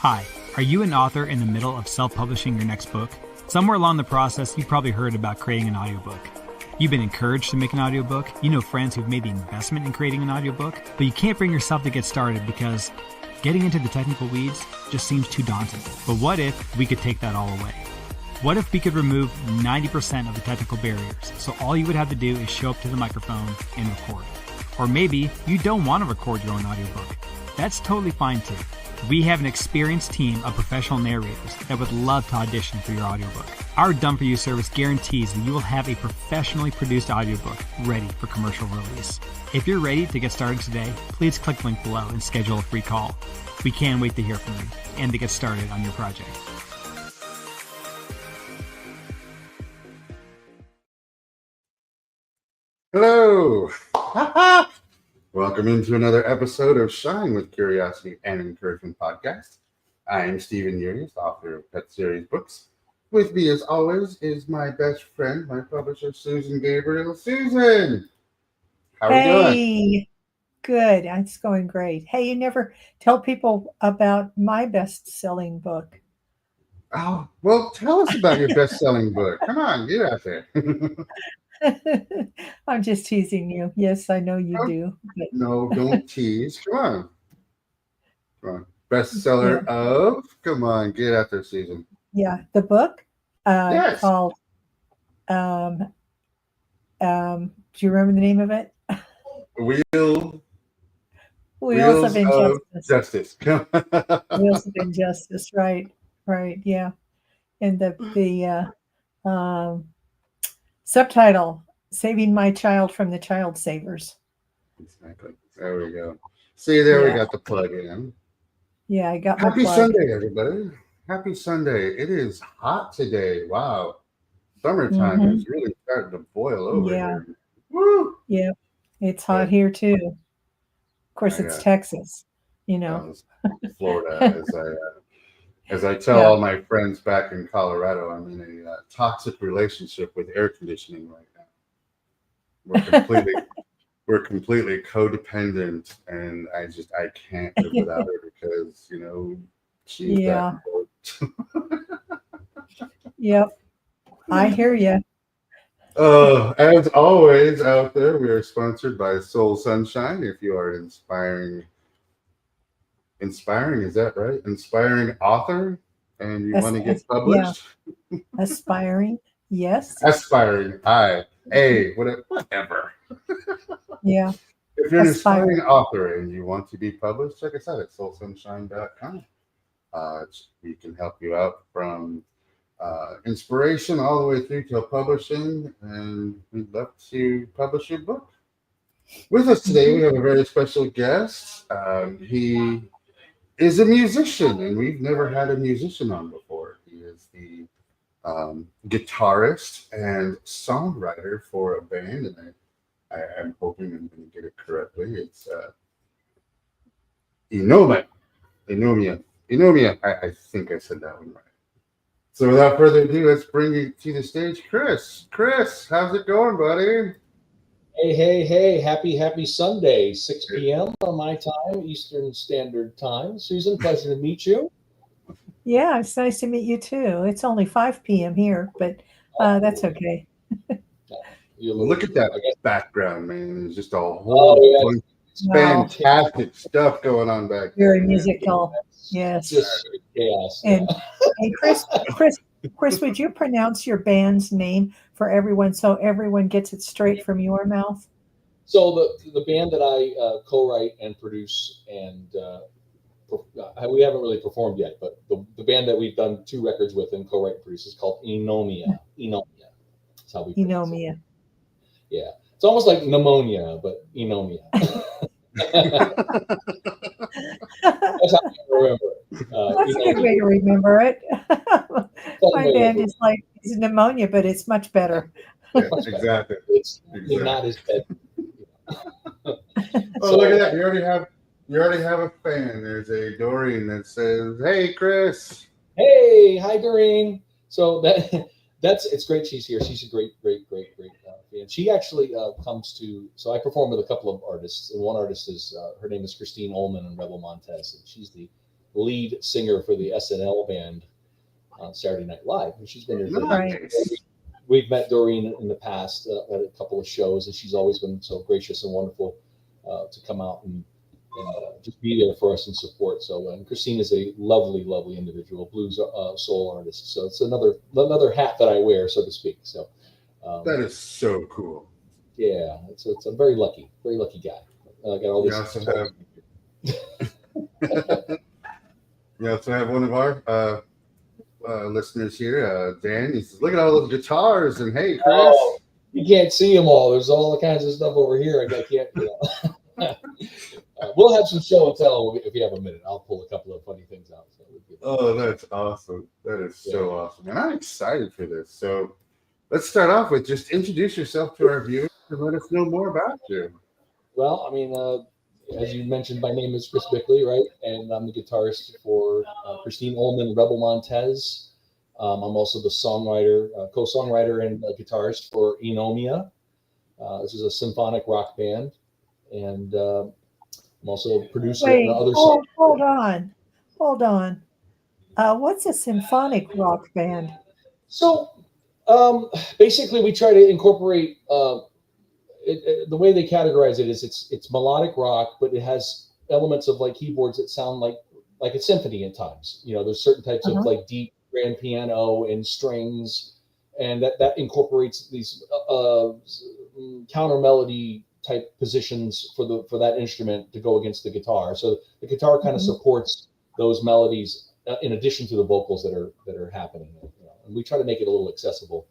Hi, are you an author in the middle of self-publishing your next book? Somewhere along the process, you've probably heard about creating an audiobook. You've been encouraged to make an audiobook. You know friends who've made the investment in creating an audiobook, but you can't bring yourself to get started because getting into the technical weeds just seems too daunting. But what if we could take that all away? What if we could remove 90% of the technical barriers, so all you would have to do is show up to the microphone and record? Or maybe you don't want to record your own audiobook. That's totally fine too. We have an experienced team of professional narrators that would love to audition for your audiobook. Our Done For You service guarantees that you will have a professionally produced audiobook ready for commercial release. If you're ready to get started today, please click the link below and schedule a free call. We can't wait to hear from you and to get started on your project. Hello! Welcome into another episode of Shine with Curiosity and Encouragement podcast. I am Stephen Urias, author of Pet Series books. With me, as always, is my best friend, my publisher, Susan Gabriel. Susan! How are you doing? Hey, good. It's going great. Hey, you never tell people about my best-selling book. Oh, well, tell us about your best-selling book. Come on, get out there. I'm just teasing you. Yes, I know you do. But No, don't tease. Come on. Come on. Bestseller of? Come on, get out there, Susan. yeah, the book Yes. called, do you remember the name of it? Wheels Wheels of of Injustice. Justice. Wheels of Injustice, right, yeah. And the subtitle, Saving My Child from the Child Savers. Exactly. There we go. See, there we Yeah. got the plug in. Yeah, I got my Happy plug. Sunday, everybody. Happy Sunday. It is hot today. Wow. Summertime Mhm. is really starting to boil over Yeah. here. Woo! Yeah, it's hot here too. Of course, I it's Texas, you know. Florida, as I tell Yeah. all my friends back in Colorado, I'm in a toxic relationship with air conditioning right now. We're completely codependent, and I can't live without her because she's Yeah. that important. Yep, I hear you. As always, out there, we are sponsored by Soul Sunshine. If you are inspiring, is that right? Inspiring author, and you want to get published? Yeah. Aspiring, yes. Aspiring, whatever. Yeah. If you're an aspiring author and you want to be published, check us out at soulsunshine.com. We can help you out from inspiration all the way through to publishing, and we'd love to publish your book. With us today, we have a very special guest. He is a musician, and we've never had a musician on before. He is the guitarist and songwriter for a band, and I'm hoping I'm going to get it correctly. It's Inomia. I think I said that one right. So without further ado, let's bring you to the stage, Chris. Chris, how's it going, buddy? Hey. Happy Sunday, 6 p.m. on my time, Eastern Standard Time. Susan, pleasure to meet you. Yeah, it's nice to meet you too. It's only 5 p.m. here, but that's okay. Look at that background, man. It's just a whole fantastic stuff going on back there. Very musical. Yes. Just chaos. And Chris, would you pronounce your band's name for everyone so everyone gets it straight from your mouth? So the band that I co-write and produce, and we haven't really performed yet, but the band that we've done 2 records with and co-write and produce is called Inomia. That's how we pronounce it. Inomia. Yeah. It's almost like pneumonia, but Inomia. That's how I remember it. That's a good way to remember it. My band is like pneumonia, but it's much better. Yeah, exactly. It's not as bad. Oh, look at that! You already have a fan. There's a Doreen that says, "Hey, Chris." Hey, hi, Doreen. So it's great she's here. She's a great fan. She actually comes to. So I perform with a couple of artists, and one artist is her name is Christine Ullman and Rebel Montez, and she's the lead singer for the SNL band on Saturday Night Live, and she's been here. Nice. We've met Doreen in the past at a couple of shows, and she's always been so gracious and wonderful to come out and just be there for us and support. So, and Christine is a lovely, lovely individual, blues soul artist. So it's another hat that I wear, so to speak. So that is so cool. Yeah, it's a very lucky guy. I got all this. We also have one of our listeners here, Dan. He says, "Look at all those guitars!" And hey, Chris, oh, you can't see them all. There's all kinds of stuff over here. I can't. We'll have some show and tell if you have a minute. I'll pull a couple of funny things out. So oh, that's awesome. That is so awesome. And I'm excited for this. So let's start off with just introduce yourself to our viewers and let us know more about you. Well, I mean, as you mentioned, my name is Chris Bickley, right? And I'm the guitarist for Christine Ullman, Rebel Montez. I'm also the songwriter, co-songwriter and guitarist for Inomia. This is a symphonic rock band. And I'm also a producer and other songs. Hold on. What's a symphonic rock band? So basically, we try to incorporate the way they categorize it is it's melodic rock, but it has elements of like keyboards that sound like a symphony at times. You know, there's certain types of like deep grand piano and strings, and that incorporates these counter melody type positions for that instrument to go against the guitar. So the guitar kind of supports those melodies in addition to the vocals that are happening. You know, and we try to make it a little accessible.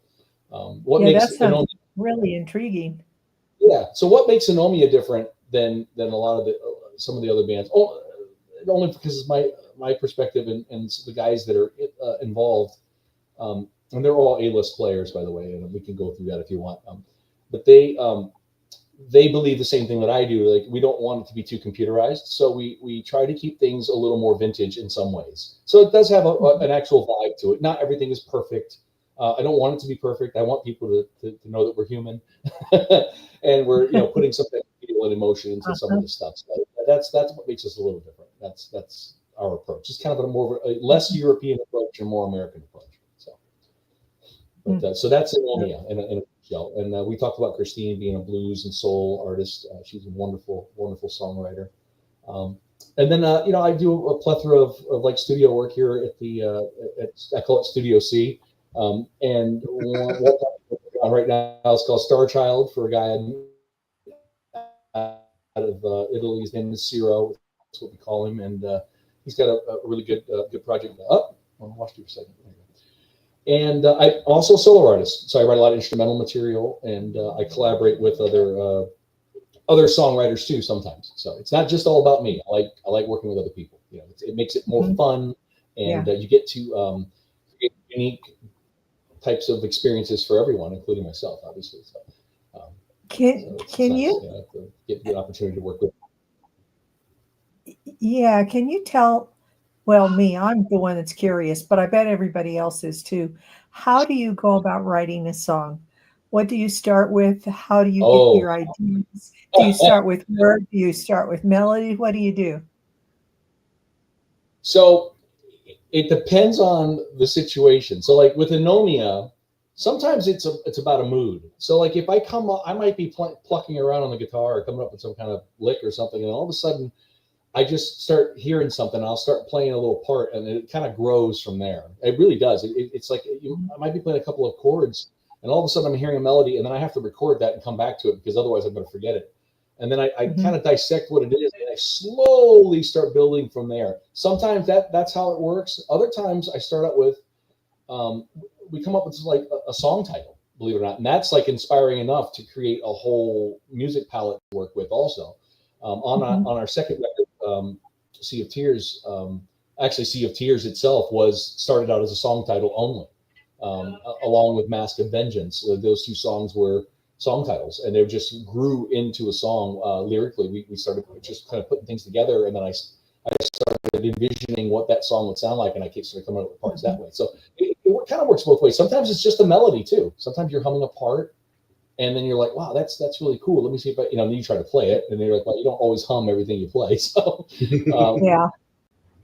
That sounds really intriguing. Yeah. So what makes Inomia different than a lot of some of the other bands? Only because it's my perspective and the guys that are involved, and they're all A-list players, by the way, and we can go through that if you want. But they believe the same thing that I do. Like, we don't want it to be too computerized, so we try to keep things a little more vintage in some ways. So it does have an actual vibe to it. Not everything is perfect. I don't want it to be perfect. I want people to know that we're human, and we're putting some feel and emotion into some of the stuff. So that's what makes us a little different. That's our approach. It's kind of a less European approach and more American approach. So that's Inomia in a nutshell. And we talked about Christine being a blues and soul artist. She's a wonderful, wonderful songwriter. And then I do a plethora of like studio work here at I call it Studio C. And what on right now is called Star Child for a guy out of Italy. His name is Ciro. That's what we call him, and he's got a really good project. I'll watch you for a second. And I also solo artist, so I write a lot of instrumental material, and I collaborate with other songwriters too sometimes. So it's not just all about me. I like working with other people. It makes it more fun, and you get to create unique types of experiences for everyone, including myself, obviously. So can you get the opportunity to work with? Yeah, can you tell? Well, I'm the one that's curious, but I bet everybody else is too. How do you go about writing a song? What do you start with? How do you get your ideas? Do you start with word? Do you start with melody? What do you do? So it depends on the situation. So like with Inomia, sometimes it's about a mood. So like if I might be plucking around on the guitar or coming up with some kind of lick or something, and all of a sudden I just start hearing something. I'll start playing a little part, and it kind of grows from there. It really does. It's like I might be playing a couple of chords, and all of a sudden I'm hearing a melody, and then I have to record that and come back to it because otherwise I'm going to forget it. And then I kind of dissect what it is, and I slowly start building from there. Sometimes that's how it works. Other times I start out with we come up with like a song title, believe it or not, and that's like inspiring enough to create a whole music palette to work with also. On our second record, Sea of Tears, actually Sea of Tears itself started out as a song title only, along with Mask of Vengeance. Those two songs were song titles, and they just grew into a song lyrically. We started just kind of putting things together, and then I started envisioning what that song would sound like, and I started coming up with parts that way. So it kind of works both ways. Sometimes it's just a melody too. Sometimes you're humming a part, and then you're like, wow, that's really cool. Let me see if then you try to play it, and then you're like, well, you don't always hum everything you play. So yeah.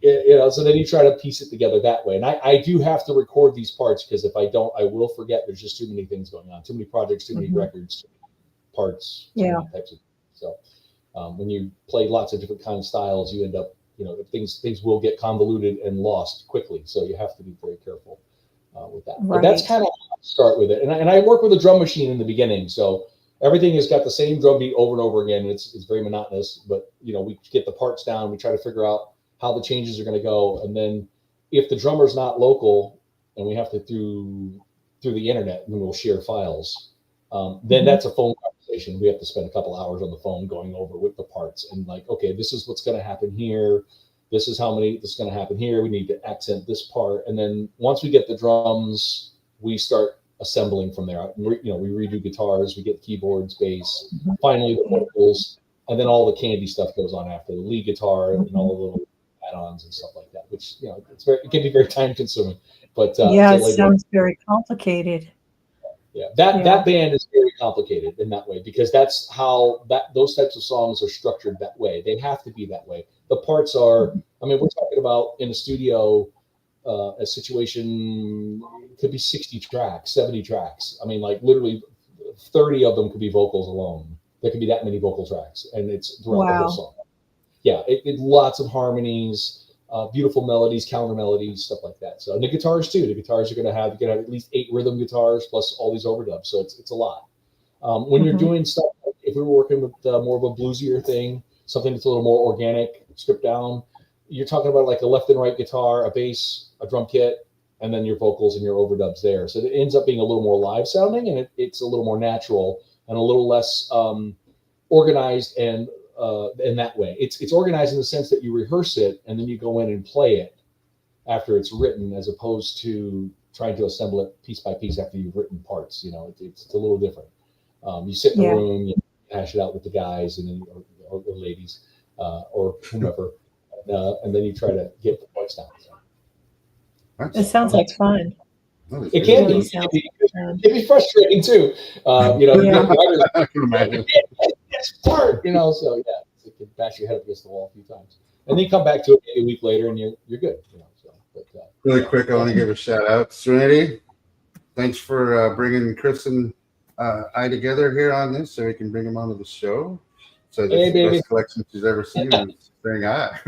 So then you try to piece it together that way. And I do have to record these parts, because if I don't, I will forget. There's just too many things going on, too many projects, too many records, too many parts, too many types of. So when you play lots of different kinds of styles, you end up, things will get convoluted and lost quickly. So you have to be very careful with that. Right. But that's kind of how I start with it. And I work with a drum machine in the beginning, so everything has got the same drum beat over and over again. It's very monotonous, but we get the parts down. We try to figure out how the changes are going to go, and then if the drummer's not local and we have to through the internet, then we'll share files. Then that's a phone conversation. We have to spend a couple hours on the phone going over with the parts and like, okay, this is what's going to happen here. This is how many this is going to happen here. We need to accent this part, and then once we get the drums, we start assembling from there. We redo guitars, we get keyboards, bass, finally the vocals, and then all the candy stuff goes on after the lead guitar and all the little add-ons and stuff like that, which it can be very time consuming. But it sounds very complicated. That band is very complicated in that way, because that's how those types of songs are structured that way. They have to be that way. The parts are, we're talking about in a studio, a situation could be 60 tracks, 70 tracks. Like literally 30 of them could be vocals alone. There could be that many vocal tracks, and it's throughout the whole song. Lots of harmonies, beautiful melodies, counter melodies, stuff like that. So, and the guitars too. The guitars you're gonna have at least 8 rhythm guitars plus all these overdubs. So it's a lot. When you're doing stuff, if we were working with more of a bluesier thing, something that's a little more organic, stripped down, you're talking about like a left and right guitar, a bass, a drum kit, and then your vocals and your overdubs there. So it ends up being a little more live sounding, and it's a little more natural and a little less organized and in that way. It's organized in the sense that you rehearse it and then you go in and play it after it's written, as opposed to trying to assemble it piece by piece after you've written parts. It's a little different. You sit in a room, you hash it out with the guys and then or the ladies or whomever, and then you try to get the parts down. It sounds like fun. It can be. It can be frustrating too. I can imagine. This part, so it can bash your head up against the wall a few times, and then you come back to it maybe a week later, and you're good. Really quick, I want to give a shout out, Serenity. Thanks for bringing Chris and I together here on this, so we can bring them onto the show. So this is the best collection she's ever seen. Saying hi.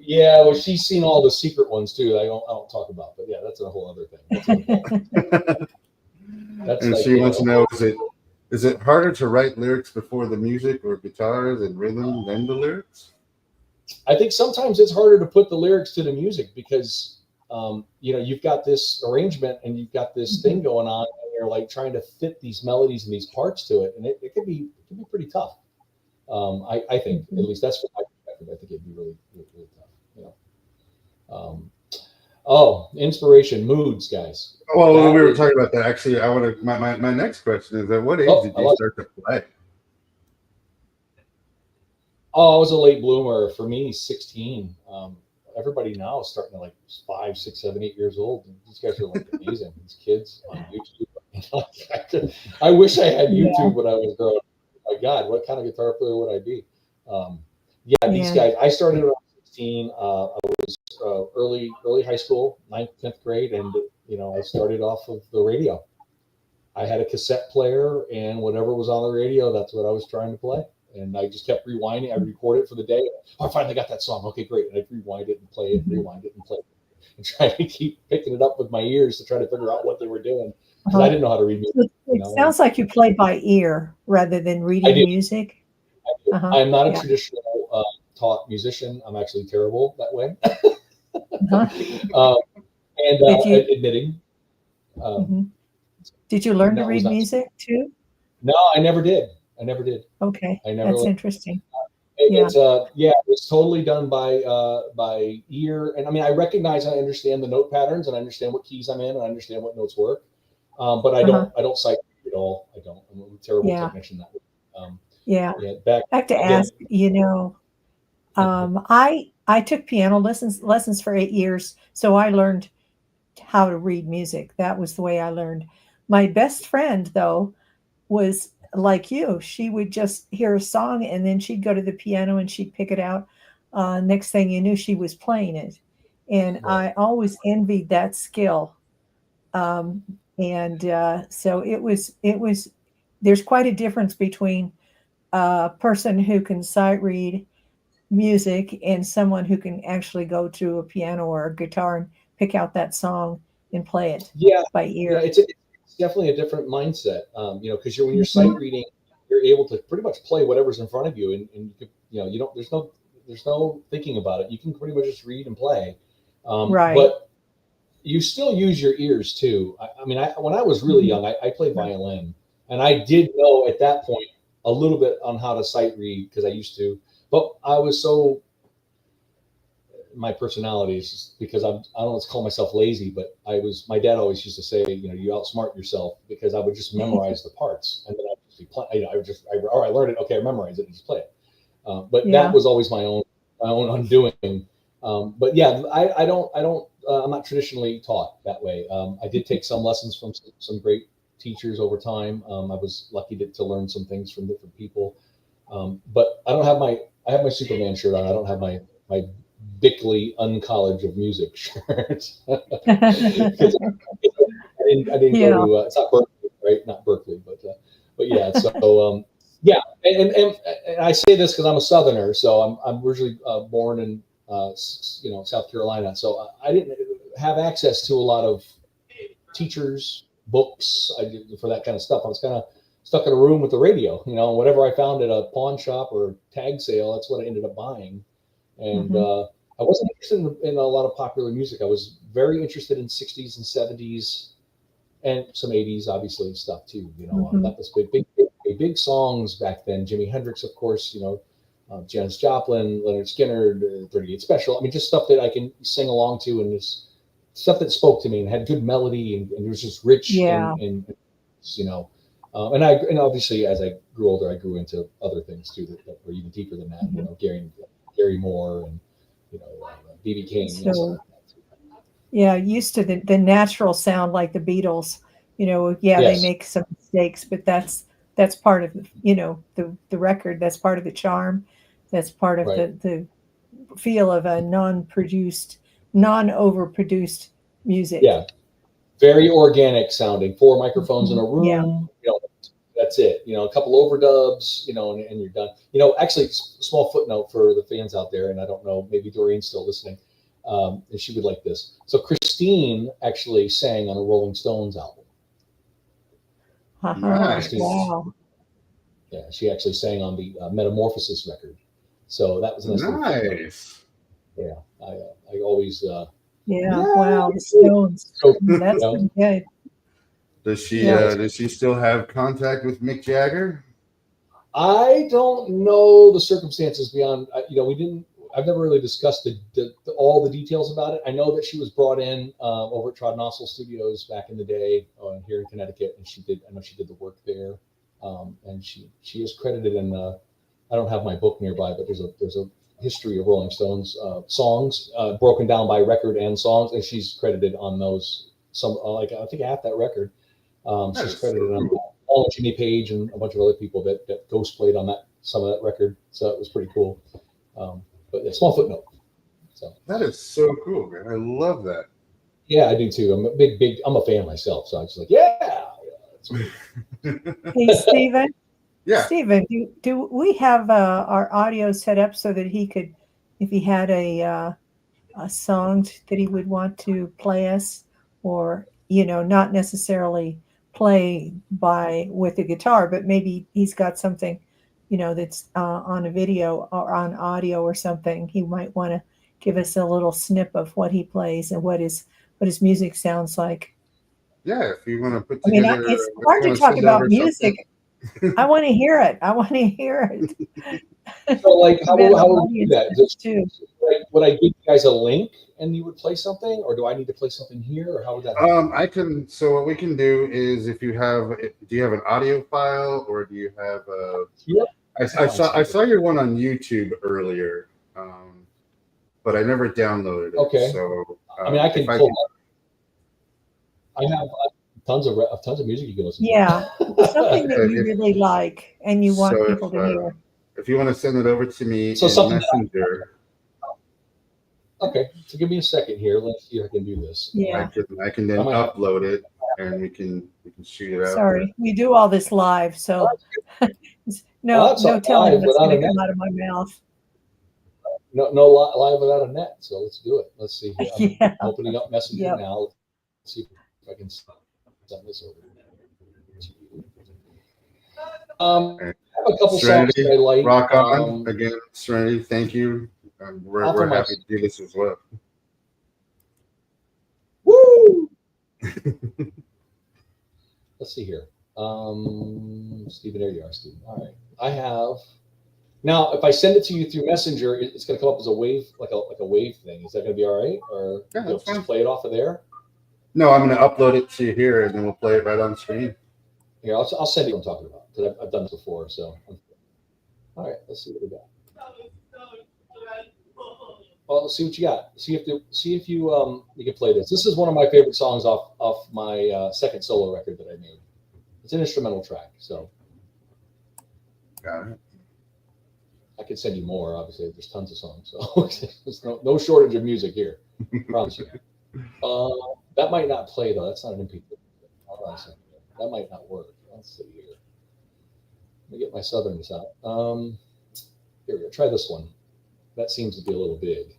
Yeah, well, she's seen all the secret ones too. I don't talk about, but that's a whole other thing. And like, she wants to know: is it harder to write lyrics before the music or guitars and rhythm than the lyrics? I think sometimes it's harder to put the lyrics to the music because you've got this arrangement and you've got this thing going on, and you're like trying to fit these melodies and these parts to it, and it can be pretty tough. I think, at least that's from my perspective. I think it'd be really, really, really tough. Inspiration, moods, guys. Well, when we were talking about that, actually, I want to. My next question is: at what age did you start to play? I was a late bloomer. For me, 16. Everybody now is starting to like 5, 6, 7, 8 years old. These guys are like amazing. These kids on YouTube. I wish I had YouTube when I was growing up. Oh my God, what kind of guitar player would I be? These guys. I started around 16. I was early high school, 9th, 10th grade, and I started off of the radio. I had a cassette player, and whatever was on the radio, that's what I was trying to play. And I just kept rewinding. I'd record it for the day. I finally got that song. Okay, great. And I'd rewind it and play it, rewind it and play it, and try to keep picking it up with my ears to try to figure out what they were doing. Because I didn't know how to read music. It sounds like you play by ear rather than reading music. I'm not a traditional taught musician. I'm actually terrible that way. Admitting. Did you learn to read music too? No, I never did. Okay, that's interesting. It's totally done by ear, and I recognize, I understand the note patterns, and I understand what keys I'm in, and I understand what notes work. But I don't sight read at all. I don't. I'm a terrible technician that way. I have to ask. I took piano lessons for 8 years, so I learned how to read music. That was the way I learned. My best friend, though, was like you. She would just hear a song and then she'd go to the piano and she'd pick it out. next thing you knew, she was playing it. And I always envied that skill. So it was, there's quite a difference between a person who can sight read music and someone who can actually go to a piano or a guitar and pick out that song and play it by ear. Yeah, it's definitely a different mindset, because when you're sight reading, you're able to pretty much play whatever's in front of you, and you could, you don't, there's no thinking about it. You can pretty much just read and play. Right. But you still use your ears too. When I was really young, I played violin, and I did know at that point a little bit on how to sight read because I used to. But I was my personality is because I don't want to call myself lazy, but my dad always used to say, you outsmart yourself, because I would just memorize the parts and then I would just play. I learned it. Okay, I memorized it and just play it. But that was always my own undoing. But yeah, I'm not traditionally taught that way. I did take some lessons from some great teachers over time. I was lucky to learn some things from different people. But I have my Superman shirt on. I don't have my Bickley Uncollege of Music shirt. I didn't go to, it's not Berkeley, right? Not Berkeley, but yeah. So yeah, and I say this because I'm a Southerner, so I'm originally born in South Carolina. So I didn't have access to a lot of teachers, books. For that kind of stuff. I was kind of stuck in a room with the radio, whatever I found at a pawn shop or tag sale, that's what I ended up buying. And I wasn't interested in a lot of popular music. I was very interested in 60s and 70s and some 80s, obviously, stuff too. That was big songs back then. Jimi Hendrix, of course, Janis Joplin, Leonard Skinner, 38 Special. just stuff that I can sing along to, and just stuff that spoke to me and had good melody, and it was just rich. And obviously as I grew older, I grew into other things too that were even deeper than that. Gary Moore and B.B. King. So, used to the natural sound like the Beatles. They make some mistakes, but that's part of the record. That's part of the charm. That's part of the feel of a non-overproduced music. Yeah, very organic sounding. 4 microphones in a room. That's it. A couple overdubs. And you're done. Actually, small footnote for the fans out there, and I don't know, maybe Doreen's still listening. And she would like this. So Christine actually sang on a Rolling Stones album. Nice. Wow. Yeah, she actually sang on the Metamorphosis record. So that was nice. Yeah, I always. Wow, the Stones. So, that's been good. Does she still have contact with Mick Jagger? I don't know the circumstances beyond. I've never really discussed all the details about it. I know that she was brought in over at Trodnossel Studios back in the day here in Connecticut, and I know she did the work there, and she is credited in. I don't have my book nearby, but there's a history of Rolling Stones songs broken down by record and songs, and she's credited on those. Some I think half that record. She's credited on all Jimmy Page and a bunch of other people that ghost played on some of that record. So it was pretty cool. But a small footnote. So that is so cool, man. I love that. Yeah, I do too. I'm a fan myself. So I'm just like, Hey, Stephen. Yeah. Stephen, do we have our audio set up so that he could, if he had a song that he would want to play us, or not necessarily play with a guitar, but maybe he's got something that's on a video or on audio or something. He might want to give us a little snip of what he plays and what his music sounds like. Yeah, if you want to put together. It's hard to talk about music. I want to hear it. So, like, how would you do that? Would I give you guys a link and you would play something, or do I need to play something here, or how would that? I can. So what we can do is, do you have an audio file, or do you have a? Yeah. I saw your one on YouTube earlier, but I never downloaded it. Okay. So I can pull. I have tons of music you can listen to. Yeah, something that you really like and you want people to hear. If you want to send it over to me so in Messenger. Okay, so give me a second here. Let's see if I can do this. Yeah. I can then upload it, and we can shoot it out. Sorry, we do all this live, so no telling what's going to come out of my mouth. No live without a net. So let's do it. Let's see here. I'm opening up Messenger now. Let's see if I can send this over. I have a couple songs that I like. Rock on again, Serenity. Thank you. We're happy to do this as well. Woo! Let's see here. Stephen, there you are, Stephen. All right. I have now. If I send it to you through Messenger, it's going to come up as a wave, like a wave thing. Is that going to be all right, or you'll just play it off of there? No, I'm going to upload it to here, and then we'll play it right on screen. Here, I'll send you what I'm talking about because I've done this before. So, all right, let's see what we got. Well, let's see what you got. See if you can play this. This is one of my favorite songs off my second solo record that I made. It's an instrumental track, so. Got it. I could send you more. Obviously, there's tons of songs, so there's no shortage of music here. Promise you. That might not play though. That's not an MP3. Hold on a second. That might not work. Let's see here. Let me get my southerns out. Here we go. Try this one. That seems to be a little big.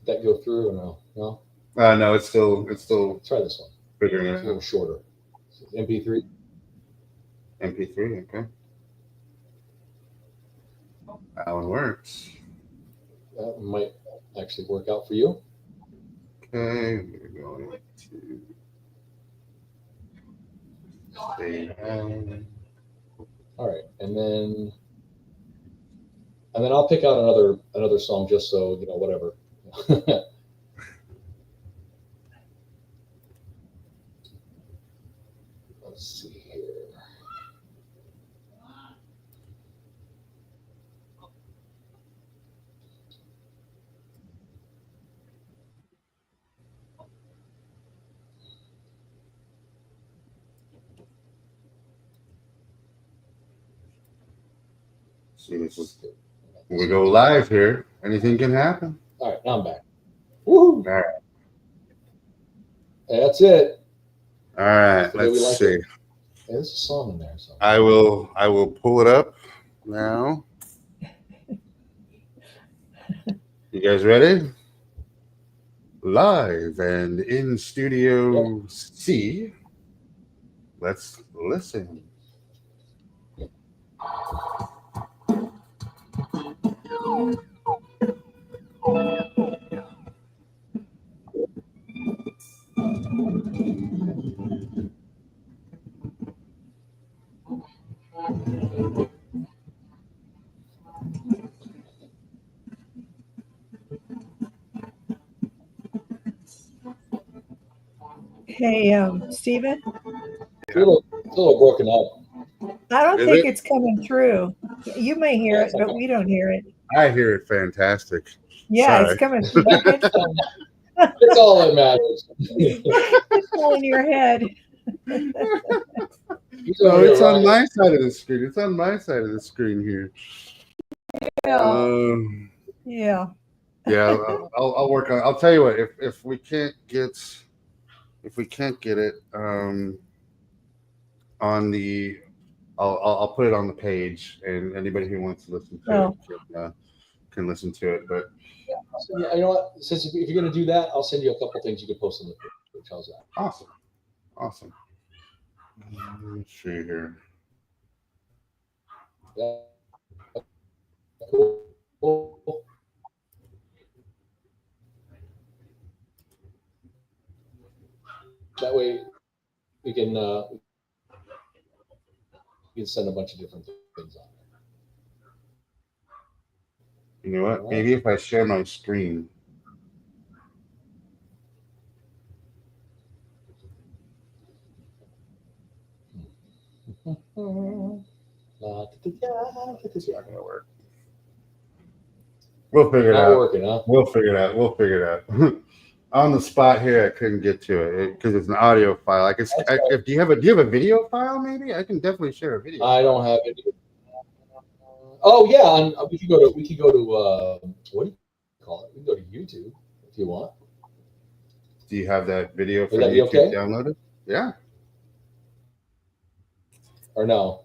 Did that go through or no? No. No, it's still. Try this one. Figuring it out. A little shorter. MP3. MP3. Okay. That one works. That might actually work out for you. Okay, we're going to stay home. All right, and then I'll pick out another song just so you know whatever. Let's see here. See, this is we go live here. Anything can happen. All right, now I'm back. Woohoo! All right. That's it. All right, So let's see. Yeah, there's a song in there. So. I will pull it up now. You guys ready? Live and in Studio C. Let's listen. Hey, Stephen? It's a little broken up. I don't think it's coming through. You may hear it, but we don't hear it. I hear it fantastic. Yeah, Sorry. It's coming through the headphones. It's all that matters. It's all in your head. So it's on my side of the screen. It's on my side of the screen here. Yeah. Yeah, I'll work on. I'll tell you what. If we can't get it on the, I'll put it on the page, and anybody who wants to listen to it can listen to it. But yeah, you know what? Since if you're going to do that, I'll send you a couple things you can post on the page. How's that? Awesome. Let's see here. Yeah. Cool. That way, we can send a bunch of different things on there. You know what? Maybe if I share my screen. It's not gonna work. We'll figure it out. Working, huh? We'll figure it out. On the spot here, I couldn't get to it because it's an audio file. If do you have a video file? Maybe I can definitely share a video. I don't have it. Oh yeah, we could go to what do you call it? We can go to YouTube if you want. Do you have that video for Would that be YouTube okay? downloaded? Yeah. Or no?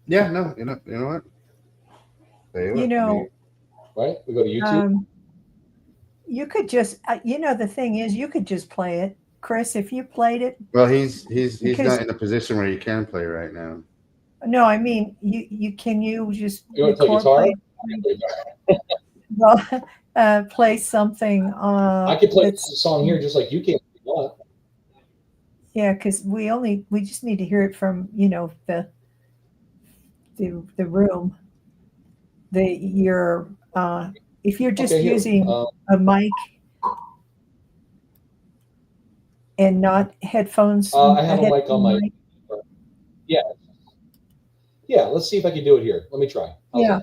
Yeah, no. You know what? Right? We go to YouTube. You could just, the thing is, you could just play it, Chris. If you played it. Well, he's not in a position where he can play right now. No, I mean, you just. You want to play guitar? Well, play something. I could play the song here just like you can. If you want. Yeah, because we just need to hear it from the room. If you're just using a mic and not headphones. I have a mic on my. Yeah. Yeah. Let's see if I can do it here. Let me try. Yeah.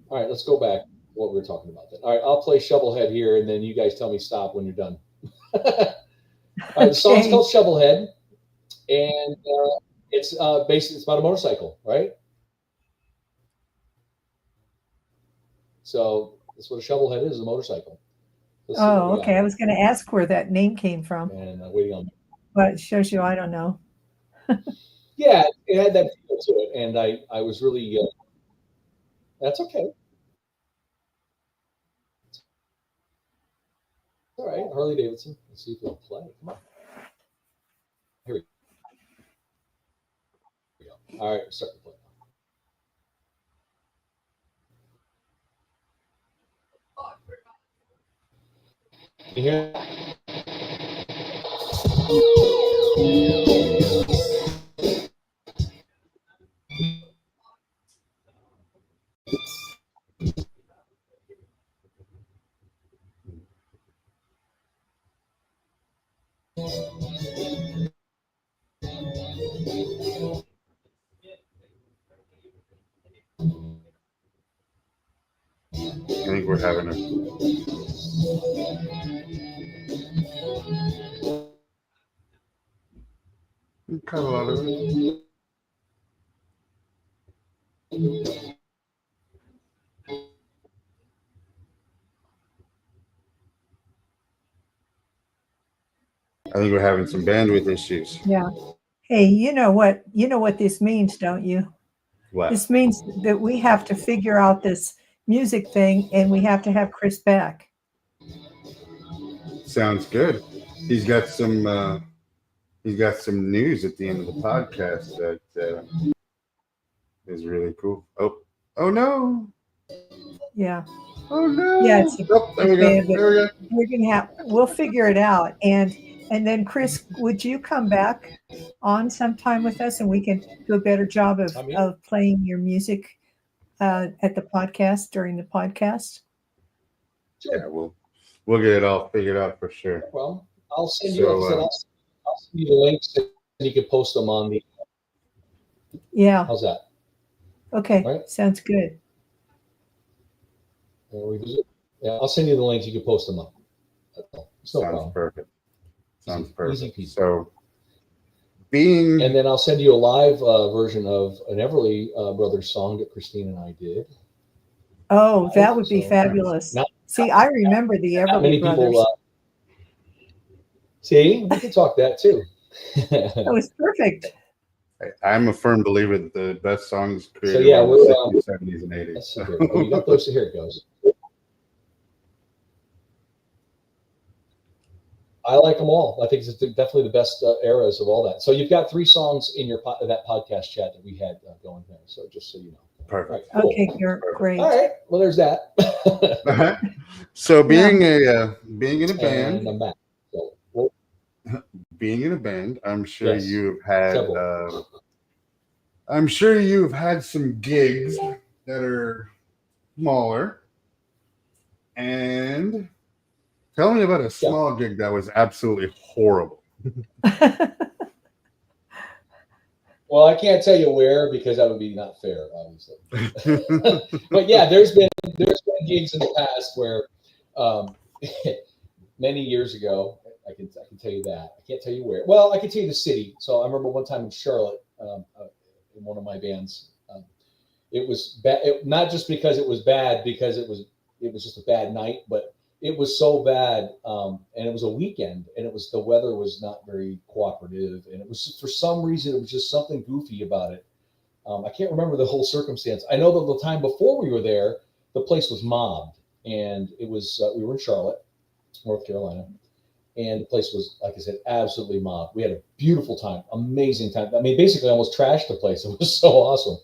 All right. Let's go back to what we were talking about then. All right. I'll play Shovelhead here, and then you guys tell me stop when you're done. All right, the song's called Shovelhead, and it's basically it's about a motorcycle, right? So that's what a shovelhead is, a motorcycle. Oh, okay. I was going to ask where that name came from. And waiting on. But it shows you I don't know. Yeah, it had that feel to it, and I was really. That's okay. All right, Harley Davidson. Let's see if it'll play. Come on. Here we go. All right, start to play. You hear that? I think we're having a. Cut a lot of it. I think we're having some bandwidth issues. Yeah. Hey, you know what this means, don't you? What? This means that we have to figure out this music thing, and we have to have Chris back. Sounds good. He's got some news at the end of the podcast that is really cool. Oh no. Yeah. Oh no. Yeah. We'll figure it out. And then Chris, would you come back on sometime with us, and we can do a better job of playing your music at the podcast during the podcast? Sure. Yeah, we'll get it all figured out for sure. Well, I'll send you. I'll send you the links, and you can post them on the. Yeah. How's that? Okay. Right? Sounds good. Yeah, I'll send you the links. You can post them up. It's no Sounds perfect. Sounds perfect. Easy. So, and then I'll send you a live version of an Everly Brothers song that Christine and I did. Oh, that would be fabulous. See, I remember the Everly Brothers. People, see, we can talk that too. That was perfect. I'm a firm believer that the best songs created in the 60s, 70s, and 80s. So. Oh, you got those, so here it goes. I like them all. I think it's definitely the best eras of all that. So you've got 3 songs in your that podcast chat that we had going there. So just so you know. Perfect. Right, cool. Okay, you're great. All right. Well, there's that. So being in a band, and I'm back. So, being in a band, I'm sure you've had. I'm sure you've had some gigs that are smaller. And tell me about a small gig that was absolutely horrible. Well, I can't tell you where because that would be not fair, obviously. But yeah, there's been gigs in the past where many years ago. I can tell you that. I can't tell you where. Well, I can tell you the city. So I remember one time in Charlotte, in one of my bands. It was bad, not just because it was bad, because it was just a bad night, but it was so bad, and it was a weekend, and the weather was not very cooperative, and it was just, for some reason, it was just something goofy about it. I can't remember the whole circumstance. I know that the time before we were there, the place was mobbed, and it was we were in Charlotte, North Carolina, and the place was, like I said, absolutely mobbed. We had a beautiful time, amazing time. I mean, basically, I almost trashed the place. It was so awesome.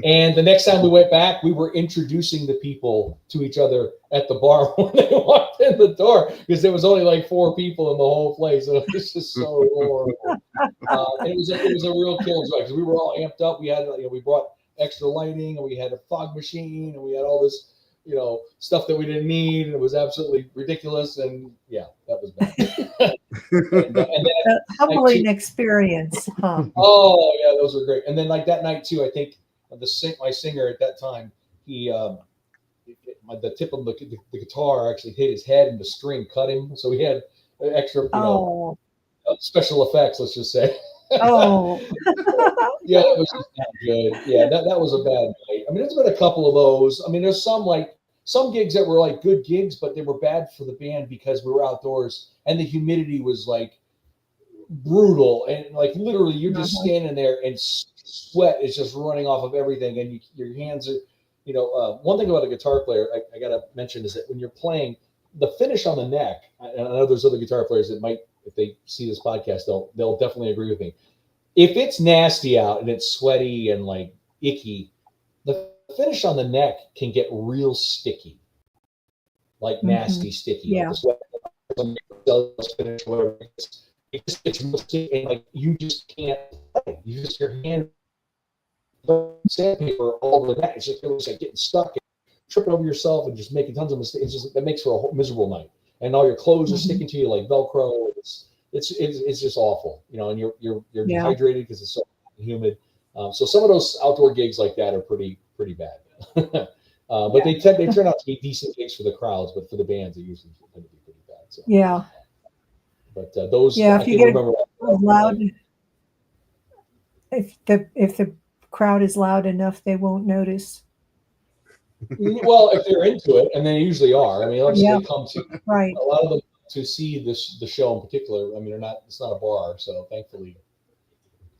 And the next time we went back, we were introducing the people to each other at the bar when they walked in the door, because there was only like 4 people in the whole place. And it was just so horrible. It was a real killjoy, because we were all amped up. We had, we brought extra lighting, and we had a fog machine, and we had all this, stuff that we didn't need, and it was absolutely ridiculous. And yeah, that was bad. and then humbling experience, huh? Oh yeah, those were great. And then like that night too, I think my singer at that time, the tip of the guitar actually hit his head, and the string cut him. So he had extra, special effects, let's just say. Oh. Yeah, it was just not good. Yeah, that was a bad night. I mean, there's been a couple of those. I mean, there's some gigs that were like good gigs, but they were bad for the band because we were outdoors and the humidity was like brutal, and like literally you're just standing there and sweat is just running off of everything, and your hands are, one thing about a guitar player I gotta mention is that when you're playing, the finish on the neck, and I know there's other guitar players that might, if they see this podcast, they'll definitely agree with me. If it's nasty out and it's sweaty and like icky, the finish on the neck can get real sticky, like nasty sticky. Yeah. Like the sweat finish, whatever. It just gets real sticky, and like you just can't play. Your hand sandpaper all over the neck. It's just feels like getting stuck and tripping over yourself and just making tons of mistakes. That makes for a miserable night, and all your clothes are sticking to you like Velcro. It's just awful, and you're dehydrated because it's so humid. So some of those outdoor gigs like that are pretty bad. But they turn out to be decent gigs for the crowds, but for the bands, they usually tend to be pretty bad. So. Yeah. But those, if you get remember loud, if the crowd is loud enough, they won't notice. Well, if they're into it, and they usually are. I mean, like they come to a lot of them to see the show in particular. I mean, it's not a bar, so thankfully,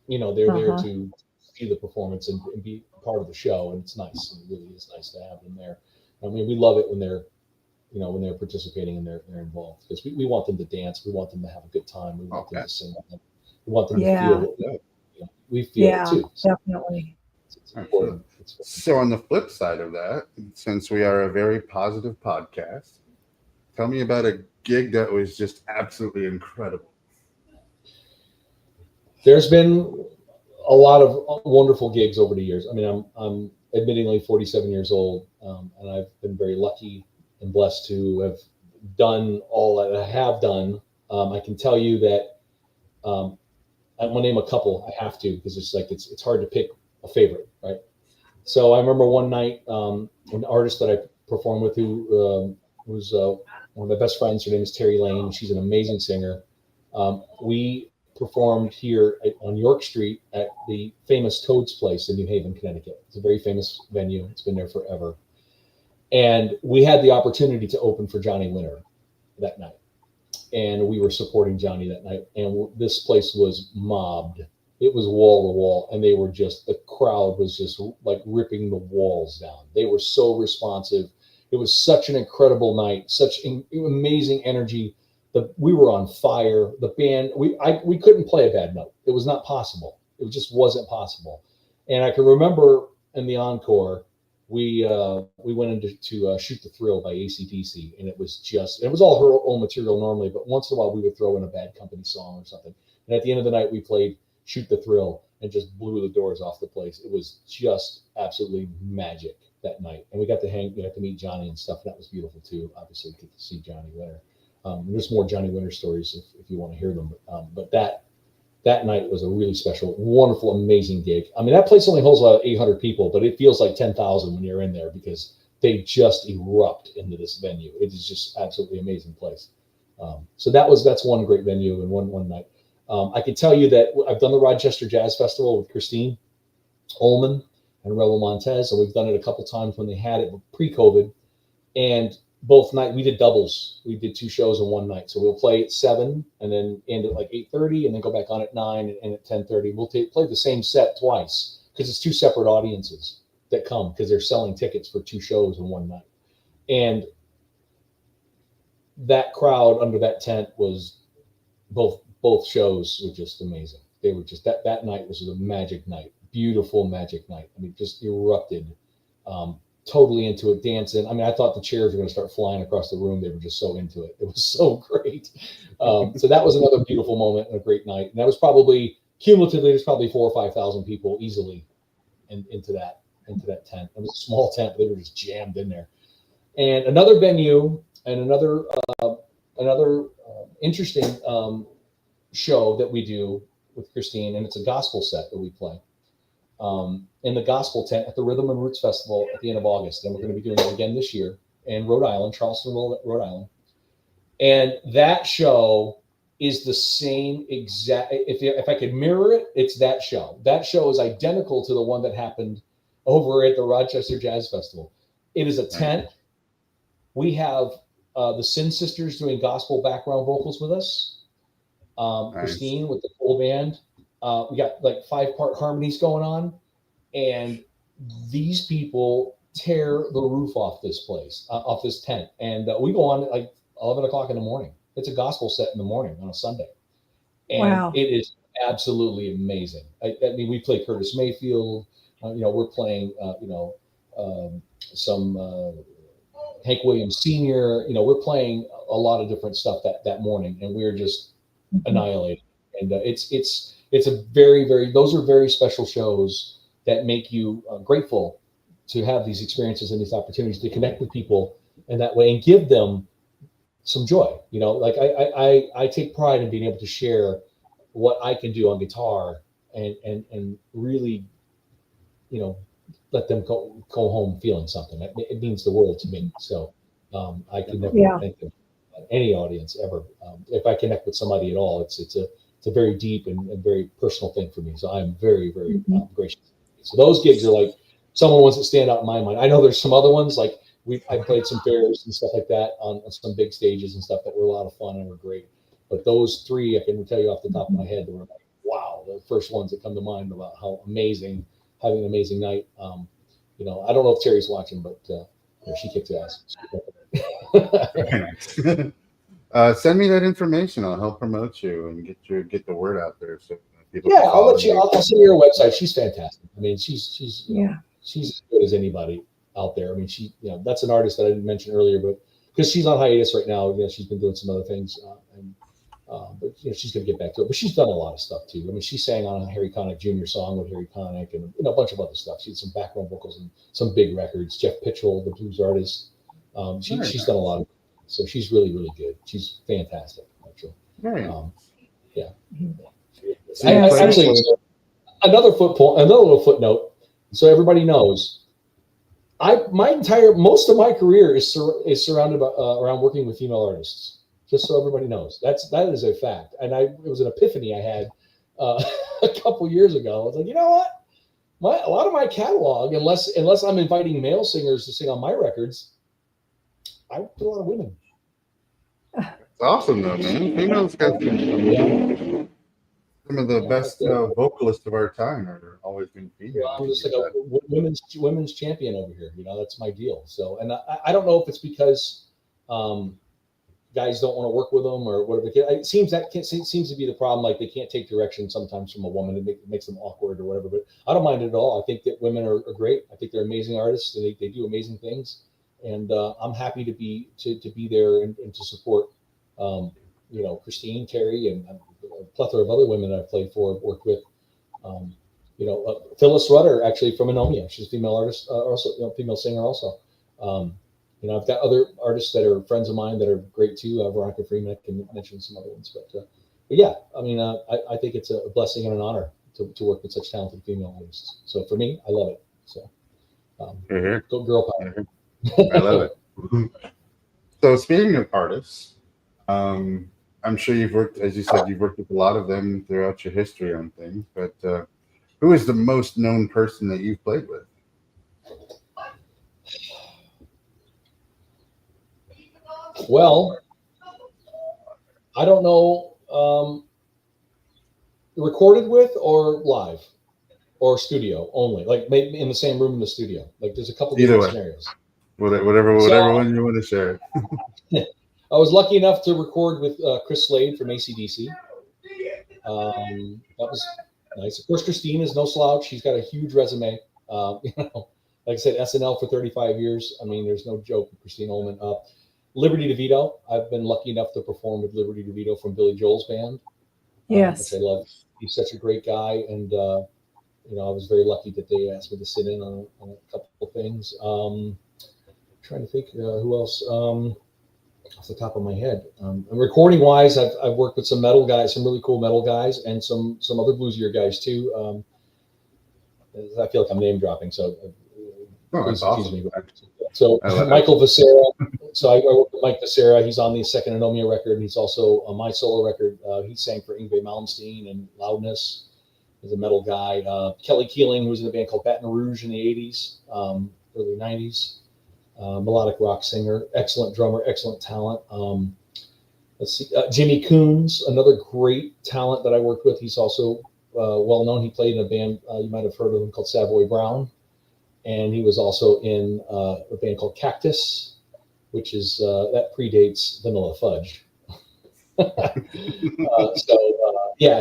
they're there to see the performance and be part of the show, and it's nice. It really is nice to have them there. I mean, we love it when they're participating and they're involved, because we want them to dance, we want them to have a good time, we want them to sing, we want them to feel it. We feel it too. So definitely. It's important. So on the flip side of that, since we are a very positive podcast, tell me about a gig that was just absolutely incredible. There's been a lot of wonderful gigs over the years. I mean, I'm admittingly 47 years old, and I've been very lucky and blessed to have done all that I have done. I can tell you that I want to name a couple. I have to, because it's hard to pick a favorite, right? So I remember one night, an artist that I performed with who was one of my best friends. Her name is Terri Lane. She's an amazing singer. We performed here on York Street at the famous Toad's Place in New Haven, Connecticut. It's a very famous venue. It's been there forever. And we had the opportunity to open for Johnny Winter that night. And we were supporting Johnny that night. And this place was mobbed. It was wall to wall. And the crowd was just like ripping the walls down. They were so responsive. It was such an incredible night, such amazing energy. We were on fire. The band, we couldn't play a bad note. It was not possible. It just wasn't possible. And I can remember in the encore, we went into Shoot the Thrill by AC/DC, and it was all her own material normally, but once in a while we would throw in a Bad Company song or something. And at the end of the night, we played Shoot the Thrill and just blew the doors off the place. It was just absolutely magic that night. And we got to meet Johnny and stuff. And that was beautiful too. Obviously, get to see Johnny Winter. There's more Johnny Winter stories if you want to hear them. But that night was a really special, wonderful, amazing gig. I mean, that place only holds about 800 people, but it feels like 10,000 when you're in there, because they just erupt into this venue. It is just absolutely amazing place. So that's one great venue and one night. I can tell you that I've done the Rochester Jazz Festival with Christine Holman and Rebel Montez, and we've done it a couple times when they had it pre-COVID. And both night we did doubles. We did 2 shows in one night. So we'll play at 7 and then end at like 8:30 and then go back on at 9 and at 10:30. We'll play the same set twice because it's 2 separate audiences that come because they're selling tickets for 2 shows in one night. And that crowd under that tent was both shows were just amazing. They were just that night was a magic night, beautiful magic night. I mean, just erupted. Totally into it, dancing. I mean, I thought the chairs were going to start flying across the room. They were just so into it. It was so great. So that was another beautiful moment and a great night. And that was probably cumulatively, there's probably 4,000 or 5,000 people easily into that tent. It was a small tent, but they were just jammed in there. And another venue and another interesting show that we do with Christine, and it's a gospel set that we play. In the gospel tent at the Rhythm and Roots Festival at the end of August. And we're going to be doing it again this year in Rhode Island, Charleston, Rhode Island. And that show is the same exact, if I could mirror it, it's that show. That show is identical to the one that happened over at the Rochester Jazz Festival. It is a tent. We have the Sin Sisters doing gospel background vocals with us. Nice. Christine with the full band. We got like 5-part harmonies going on, and these people tear the roof off this place, off this tent. And we go on at like 11 o'clock in the morning. It's a gospel set in the morning on a Sunday. And It is absolutely amazing. I mean, we play Curtis Mayfield. We're playing, some Hank Williams Sr. We're playing a lot of different stuff that morning, and we're just annihilating. And it's a very, very, those are very special shows that make you grateful to have these experiences and these opportunities to connect with people in that way and give them some joy. Like I take pride in being able to share what I can do on guitar and really, let them go home feeling something. It means the world to me. So I can never think of any audience ever. If I connect with somebody at all, it's a very deep and very personal thing for me. So I'm very, very gracious. So those gigs are like some of the ones that stand out in my mind. I know there's some other ones, like I played some fairs and stuff like that on some big stages and stuff that were a lot of fun and were great. But those 3, I can tell you off the top of my head, they were like, wow, the first ones that come to mind about how amazing, having an amazing night. I don't know if Terry's watching, but she kicked ass. Send me that information. I'll help promote you and get the word out there. So people I'll let you. I'll send you her website. She's fantastic. I mean, she's as good as anybody out there. I mean, that's an artist that I didn't mention earlier, but because she's on hiatus right now, she's been doing some other things, but she's gonna get back to it. But she's done a lot of stuff too. I mean, she sang on a Harry Connick Jr. song with Harry Connick and a bunch of other stuff. She did some background vocals and some big records. Jeff Pitchell, the blues artist, she's done a lot of. So she's really, really good. She's fantastic, actually. Actually, another little footnote, so everybody knows. Most of my career is surrounded by, around working with female artists. Just so everybody knows, that is a fact. And it was an epiphany I had a couple years ago. I was like, you know what? A lot of my catalog, unless I'm inviting male singers to sing on my records, I do a lot of women. It's awesome though, man. Females got some of the best vocalists of our time are always been female. I'm just like a women's champion over here. That's my deal. So, and I don't know if it's because guys don't want to work with them or whatever. It seems to be the problem. Like they can't take direction sometimes from a woman. It makes them awkward or whatever. But I don't mind it at all. I think that women are great. I think they're amazing artists and they do amazing things. And I'm happy to be there and to support, Christine, Terri, and a plethora of other women I've played for, worked with. Phyllis Rutter, actually from Anomia. She's a female artist, also female singer also. I've got other artists that are friends of mine that are great too. Veronica Freeman, I can mention some other ones, but yeah, I mean, I think it's a blessing and an honor to work with such talented female artists. So for me, I love it. So go girl power. I love it. So speaking of artists, I'm sure you've worked, as you said, you've worked with a lot of them throughout your history on things, but who is the most known person that you've played with? Well, I don't know, recorded with or live or studio only, like maybe in the same room in the studio. Like there's a couple different scenarios. Whatever one you want to share. I was lucky enough to record with Chris Slade from AC/DC. That was nice. Of course, Christine is no slouch. She's got a huge resume. You know, like I said, SNL for 35 years. I mean, there's no joke with Christine Ullman. Liberty DeVito. I've been lucky enough to perform with Liberty DeVito from Billy Joel's band. Yes. Which I love. He's such a great guy. And, you know, I was very lucky that they asked me to sit in on a couple of things. Trying to think who else off the top of my head. And recording wise, I've worked with some metal guys, some really cool metal guys, and some other bluesier guys too. I feel like I'm name dropping, so that's awesome. So Michael Vescera. So I worked with Mike Vescera. He's on the second Anomia record, and he's also on my solo record. He sang for Yngwie Malmsteen and Loudness. He's a metal guy. Kelly Keeling, who was in a band called Baton Rouge in the 80s, early 90s. Melodic rock singer, excellent drummer, excellent talent. Let's see, Jimmy Kunes, another great talent that I worked with. He's also well known. He played in a band, you might have heard of him, called Savoy Brown. And he was also in a band called Cactus, which is, that predates Vanilla Fudge.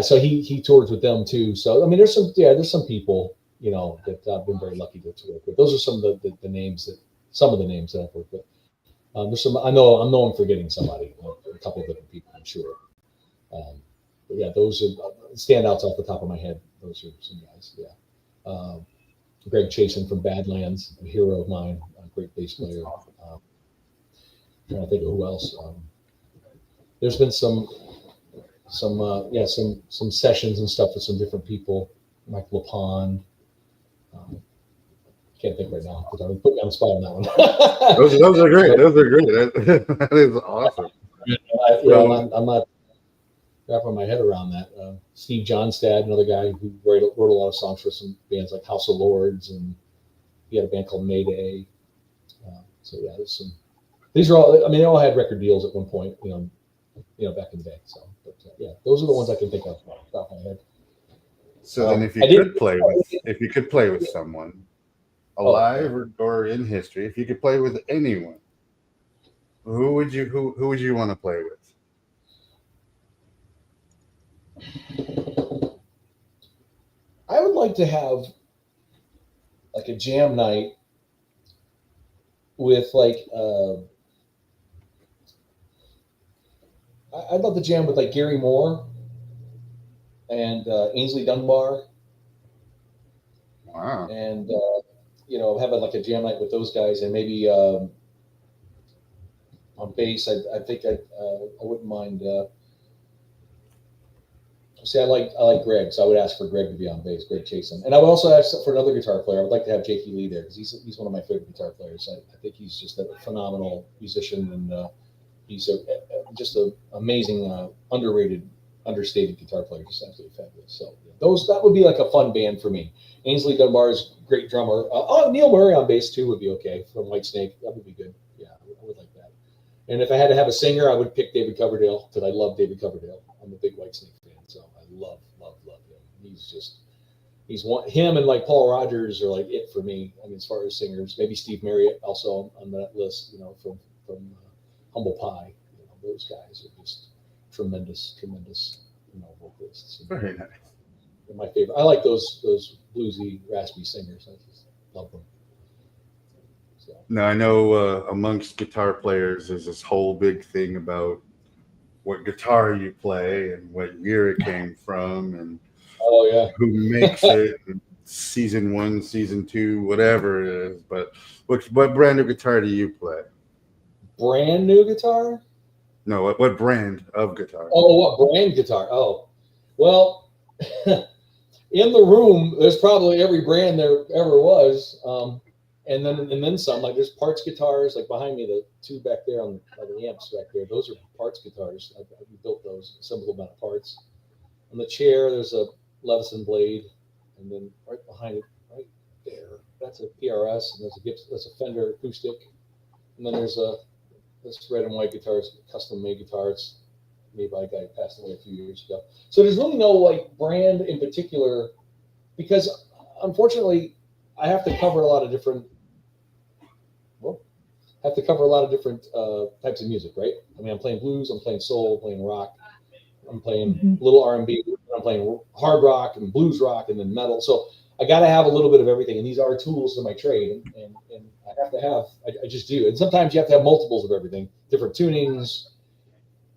So he tours with them too. So, I mean, there's some people, you know, that I've been very lucky to work with. Those are some of the names some of the names that I've worked with. There's some, I know I'm forgetting somebody, a couple of different people, I'm sure. But yeah, those are standouts off the top of my head. Those are some guys. Yeah. Greg Chasen from Badlands, a hero of mine, a great bass player. Trying to think of who else. There's been some sessions and stuff with some different people. Mike LaPond. Can't think right now because I would put me on the spot on that one. those are great. Those are great. That is awesome. I'm not wrapping my head around that. Steve Johnstad, another guy who wrote a lot of songs for some bands like House of Lords, and he had a band called Mayday. So yeah, there's some. These are all. I mean, they all had record deals at one point. You know, back in the day. So, but yeah, those are the ones I can think of off the top of my head. So then, if you could play with someone, alive or in history, if you could play with anyone, who would you want to play with? I would like to have like a jam night with like I'd love to jam with like Gary Moore and Ainsley Dunbar. Wow. And you know, have like a jam night with those guys, and maybe on bass, I think I wouldn't mind. See, I like Greg, so I would ask for Greg to be on bass, Greg Chasen, and I would also ask for another guitar player. I would like to have Jakey Lee there because he's one of my favorite guitar players. I think he's just a phenomenal musician, and he's just an amazing, underrated, understated guitar player. Just absolutely fabulous. So that would be like a fun band for me. Ainsley Dunbar's great drummer. Neil Murray on bass too would be okay from Whitesnake. That would be good. Yeah, I would like that. And if I had to have a singer, I would pick David Coverdale because I love David Coverdale. I'm a big Whitesnake fan, so I love him. He's one. Him and like Paul Rogers are like it for me. I mean, as far as singers, maybe Steve Marriott also on that list. You know, from Humble Pie. You know, those guys are just tremendous, you know, vocalists. Very nice. They're my favorite. I like those bluesy, raspy singers. I just love them. So. Now I know amongst guitar players, there's this whole big thing about what guitar you play and what year it came from, and who makes it, and season 1, season 2, whatever it is. But what brand of guitar do you play? Brand new guitar? No, what brand of guitar? Oh, what brand guitar? Oh, well, in the room, there's probably every brand there ever was. and then some. Like there's parts guitars, like behind me, the two back there on the amps back there. Those are parts guitars. We built those, assembled them out of parts. On the chair, there's a Levison blade, and then right behind it, right there, that's a PRS, and that's a Fender acoustic, and then there's this red and white guitars, custom made guitars, made by a guy who passed away a few years ago. So there's really no like brand in particular, because unfortunately I have to cover a lot of different types of music, right? I mean, I'm playing blues, I'm playing soul, I'm playing rock, I'm playing little R&B, I'm playing hard rock and blues rock and then metal. So I got to have a little bit of everything, and these are tools in my trade, and I have to have, I just do. And sometimes you have to have multiples of everything, different tunings,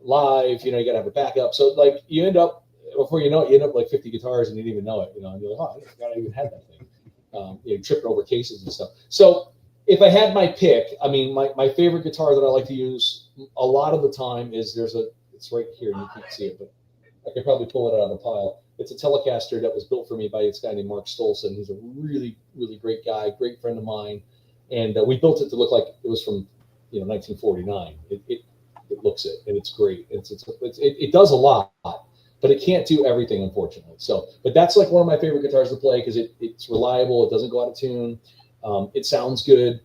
live, you got to have a backup. So like you end up, before you know it, you end up like 50 guitars and you didn't even know it, and you're like, oh, I forgot I even had that thing. Tripping over cases and stuff. So if I had my pick, I mean, my favorite guitar that I like to use a lot of the time is it's right here, and you can't see it, but I could probably pull it out of the pile. It's a Telecaster that was built for me by this guy named Mark Stolson. He's a really, really great guy, great friend of mine. And we built it to look like it was from 1949. It looks it, and it's great. It does a lot, but it can't do everything, unfortunately. So, but that's like one of my favorite guitars to play because it's reliable. It doesn't go out of tune. It sounds good.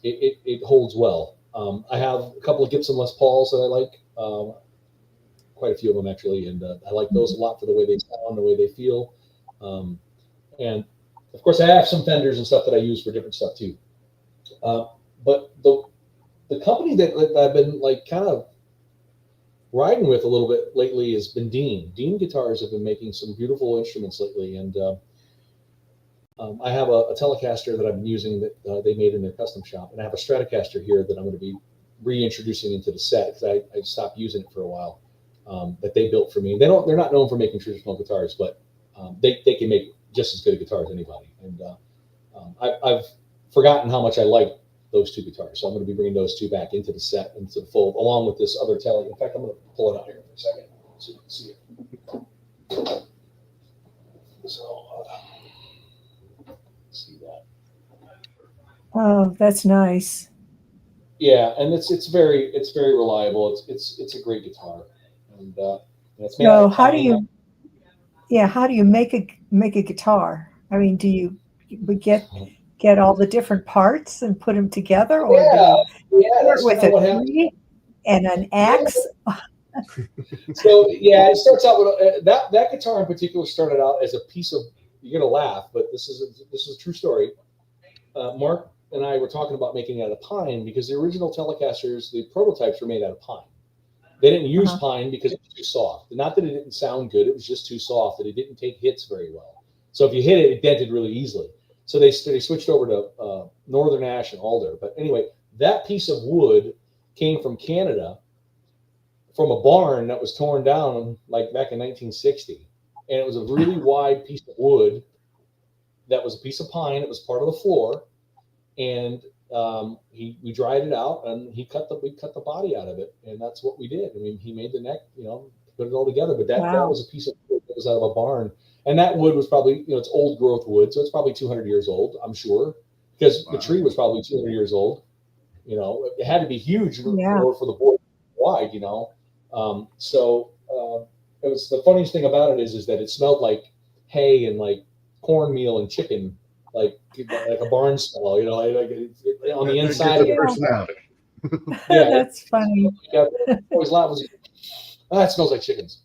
It holds well. I have a couple of Gibson Les Pauls that I like. Quite a few of them actually, and I like those a lot for the way they sound, the way they feel. And of course, I have some Fenders and stuff that I use for different stuff too. But the company that I've been like kind of riding with a little bit lately has been Dean. Dean Guitars have been making some beautiful instruments lately, and I have a Telecaster that I've been using that they made in their custom shop, and I have a Stratocaster here that I'm going to be reintroducing into the set because I stopped using it for a while. That they built for me. They're not known for making traditional guitars, but they can make just as good a guitar as anybody. And I've forgotten how much I like those two guitars, so I'm going to be bringing those two back into the set, into the fold, along with this other Tele. In fact, I'm going to pull it out here for a second so you can see it. So see that. Oh, that's nice. Yeah, and it's very reliable. It's a great guitar. And it's made So how do you make a guitar? I mean, do you get all the different parts and put them together, or do you start with a tree and an axe? So yeah, it starts out with that guitar in particular started out as a piece of. You're gonna laugh, but this is a true story. Mark and I were talking about making it out of pine because the original Telecasters, the prototypes were made out of pine. They didn't use pine because it was too soft. Not that it didn't sound good, it was just too soft that it didn't take hits very well. So if you hit it, it dented really easily. So they switched over to Northern Ash and Alder. But anyway, that piece of wood came from Canada, from a barn that was torn down like back in 1960. And it was a really wide piece of wood that was a piece of pine. It was part of the floor. And we dried it out, and we cut the body out of it, and that's what we did. I mean, he made the neck, put it all together. But that was a piece of wood that was out of a barn, and that wood was probably, it's old growth wood, so it's probably 200 years old, I'm sure, because the tree was probably 200 years old. It had to be huge in order for the board wide. So it was the funniest thing about it is that it smelled like hay and like cornmeal and chicken. Like a barn smell, like on the inside of the personality. Yeah, that's funny. Always laugh. It smells like chickens.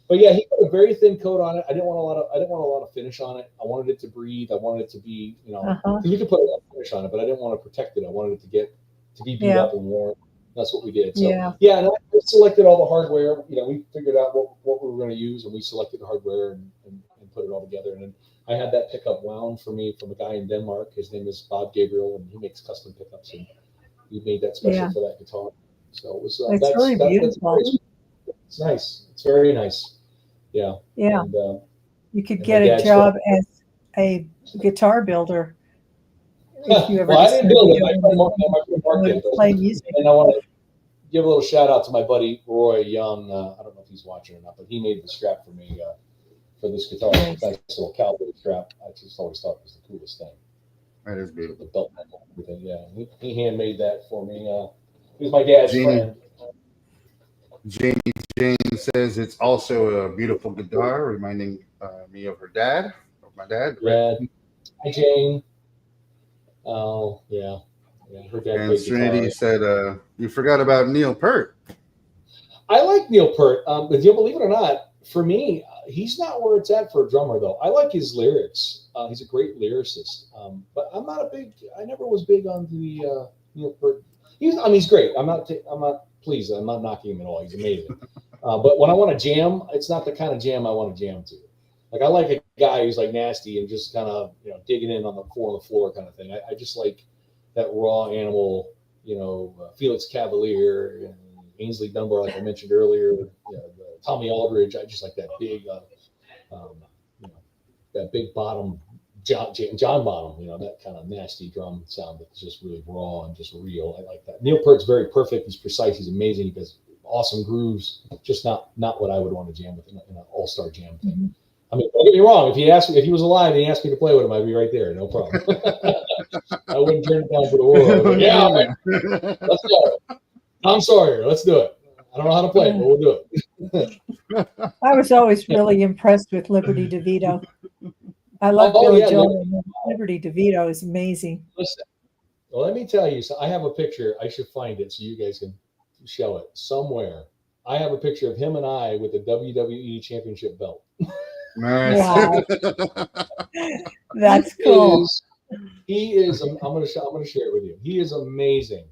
But yeah, he put a very thin coat on it. I didn't want a lot of finish on it. I wanted it to breathe. I wanted it to be, because we could put a lot of finish on it, but I didn't want to protect it. I wanted it to be beat up and worn. That's what we did. So and I selected all the hardware. We figured out what we were going to use, and we selected the hardware and put it all together. And then I had that pickup wound for me from a guy in Denmark. His name is Bob Gabriel, and he makes custom pickups, and he made that special for that guitar. So it was that's really beautiful. It's nice. It's very nice. Yeah. Yeah. And, you could get a job as a guitar builder. If you ever I didn't build it. My friend Mark did. Play music. And I want to give a little shout out to my buddy Roy Young. I don't know if he's watching or not, but he made the strap for me for this guitar. Nice little cowboy strap. I just always thought it was the coolest thing. That is beautiful. The belt and everything. Yeah, he handmade that for me. He was my dad's friend. Jane says it's also a beautiful guitar, reminding me of her dad, of my dad. Yeah. Hi, Jane. Oh, yeah. Her dad. And Trinity said, "You forgot about Neil Peart." I like Neil Peart, but you believe it or not, for me, he's not where it's at for a drummer, though. I like his lyrics. He's a great lyricist, but I never was big on the Neil Peart. He's great. I'm not knocking him at all. He's amazing. But when I want to jam, it's not the kind of jam I want to jam to. Like, I like a guy who's like nasty and just kind of, digging in on the floor kind of thing. I just like that raw animal, Felix Cavalier and Ainsley Dunbar, like I mentioned earlier, Tommy Aldridge. I just like that big, bottom, John Bottom, that kind of nasty drum sound that's just really raw and just real. I like that. Neil Peart's very perfect. He's precise. He's amazing. He does awesome grooves. Just not what I would want to jam with in an all-star jam thing. Mm-hmm. I mean, don't get me wrong. If he was alive and he asked me to play with him, I'd be right there. No problem. I wouldn't turn it down for the world. Like, yeah, man. Let's go. I'm sorry. Let's do it. I don't know how to play, but we'll do it. I was always really impressed with Liberty DeVito. I love Billy Joel. Liberty DeVito is amazing. Listen, well, let me tell you. So I have a picture. I should find it so you guys can show it somewhere. I have a picture of him and I with the WWE Championship belt. Nice. Wow. That's cool. He is. I'm going to share it with you. He is amazing.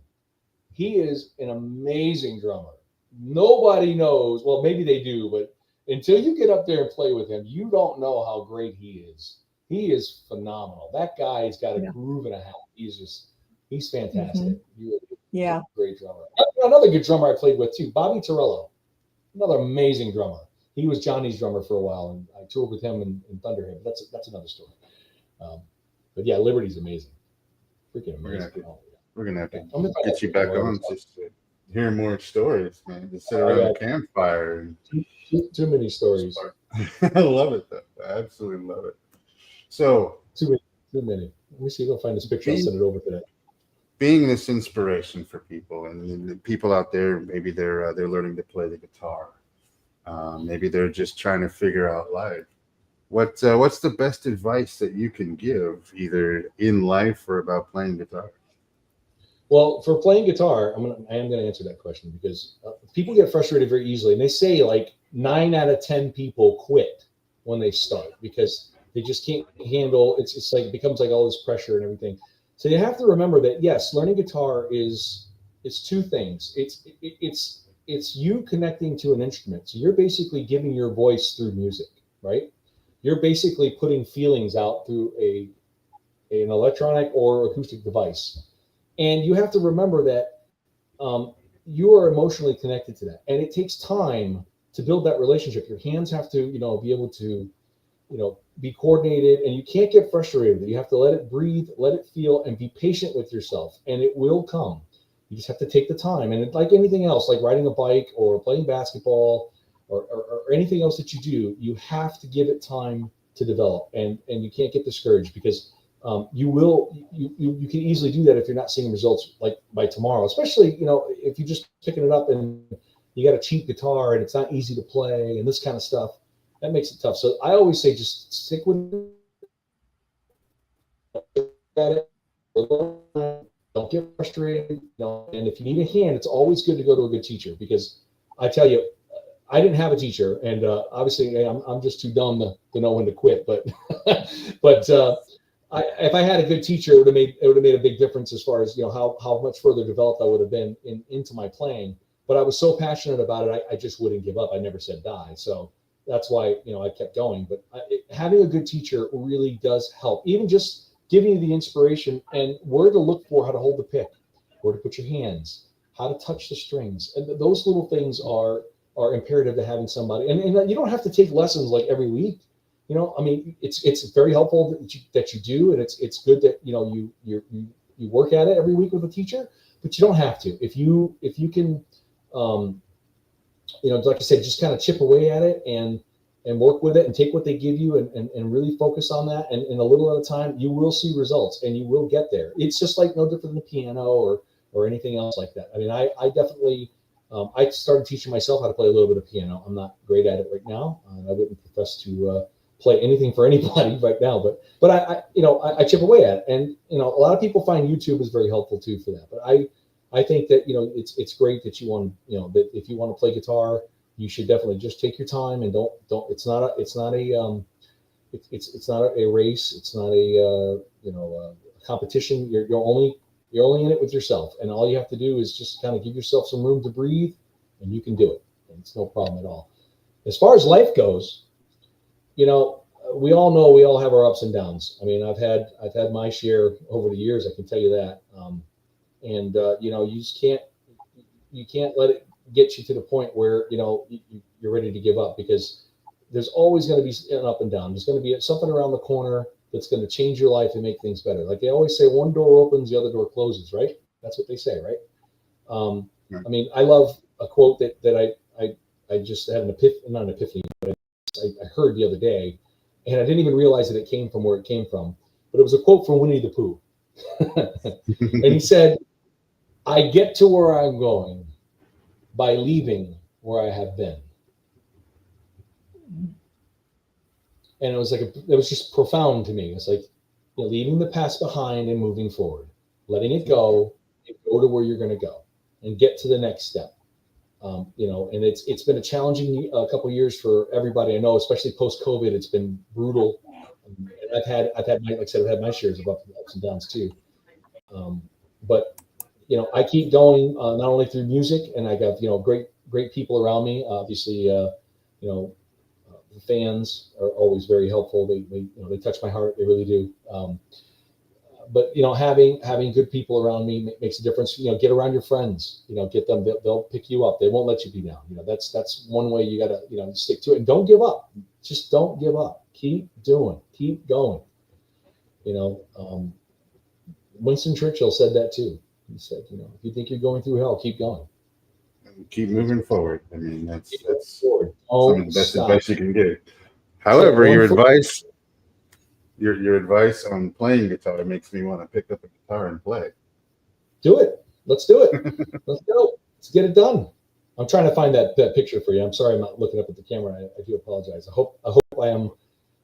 He is an amazing drummer. Nobody knows. Well, maybe they do, but until you get up there and play with him, you don't know how great he is. He is phenomenal. That guy's got a groove and a half. He's fantastic. Mm-hmm. Great drummer. Another good drummer I played with too, Bobby Torello. Another amazing drummer. He was Johnny's drummer for a while, and I toured with him in Thunderhead. That's another story. But yeah, Liberty's amazing. Freaking amazing. We're gonna have to get you back on just to hear more stories, man. Just sit around the campfire. And too many stories. I love it, though. I absolutely love it. So too many. Let me see if I can find this picture. I'll send it over today. Being this inspiration for people, and the people out there, maybe they're learning to play the guitar. Maybe they're just trying to figure out life. What's the best advice that you can give, either in life or about playing guitar? Well, for playing guitar, I am going to answer that question because people get frustrated very easily, and they say like 9 out of 10 people quit when they start because they just can't handle. It's like it becomes like all this pressure and everything. So you have to remember that yes, learning guitar is two things. It's you connecting to an instrument. So you're basically giving your voice through music, right? You're basically putting feelings out through an electronic or acoustic device. And you have to remember that you are emotionally connected to that. And it takes time to build that relationship. Your hands have to, be able to, be coordinated, and you can't get frustrated. You have to let it breathe, let it feel, and be patient with yourself. And it will come. You just have to take the time. And like anything else, like riding a bike or playing basketball or anything else that you do, you have to give it time to develop. And you can't get discouraged because you can easily do that if you're not seeing results like by tomorrow, especially, if you're just picking it up and you got a cheap guitar and it's not easy to play and this kind of stuff, that makes it tough. So I always say, just stick with it. Don't get frustrated. And if you need a hand, it's always good to go to a good teacher because I tell you, I didn't have a teacher, and obviously I'm just too dumb to know when to quit. But if I had a good teacher, it would have made a big difference as far as how much further developed I would have been into my playing. But I was so passionate about it, I just wouldn't give up. I never said die. So that's why I kept going. But having a good teacher really does help. Even just giving you the inspiration and where to look for, how to hold the pick, where to put your hands, how to touch the strings, and those little things are imperative to having somebody. And you don't have to take lessons like every week. It's very helpful that you do, and it's good that you work at it every week with a teacher. But you don't have to. If you can, like I said, just kind of chip away at it and and work with it and take what they give you and really focus on that. And in a little at a time, you will see results and you will get there. It's just like no different than the piano or anything else like that. I mean, I definitely, I started teaching myself how to play a little bit of piano. I'm not great at it right now. I wouldn't profess to play anything for anybody right now, but I chip away at it. And, a lot of people find YouTube is very helpful too for that. But I think that, it's great that you want, that if you want to play guitar, you should definitely just take your time and don't, it's not a race. It's not a competition. You're only in it with yourself. And all you have to do is just kind of give yourself some room to breathe and you can do it. And it's no problem at all. As far as life goes, we all know we all have our ups and downs. I mean, I've had my share over the years. I can tell you that. You just can't let it get you to the point where you're ready to give up, because there's always going to be an up and down. There's going to be something around the corner that's going to change your life and make things better. Like they always say, one door opens, the other door closes, right? That's what they say, right? I mean, I love a quote that I just had not an epiphany, but I heard the other day, and I didn't even realize that it came from where it came from. But it was a quote from Winnie the Pooh. And he said, "I get to where I'm going by leaving where I have been." And it was just profound to me. It's like, leaving the past behind and moving forward, letting it go and go to where you're going to go and get to the next step. And it's been a challenging couple of years for everybody I know, especially post-COVID. It's been brutal. And I've had my shares of ups and downs too. But I keep going, not only through music, and I got, great people around me. Obviously, the fans are always very helpful. They touch my heart. They really do. But having good people around me makes a difference. Get around your friends. Get them. They'll pick you up. They won't let you be down. That's one way you gotta stick to it and don't give up. Just don't give up. Keep doing. Keep going. Winston Churchill said that too. He said, if you think you're going through hell, keep going. Keep moving forward. I mean, that's some of the best advice you can give. However, your advice on playing guitar makes me want to pick up a guitar and play. Do it. Let's do it. Let's go. Let's get it done. I'm trying to find that picture for you. I'm sorry I'm not looking up at the camera. I do apologize. I hope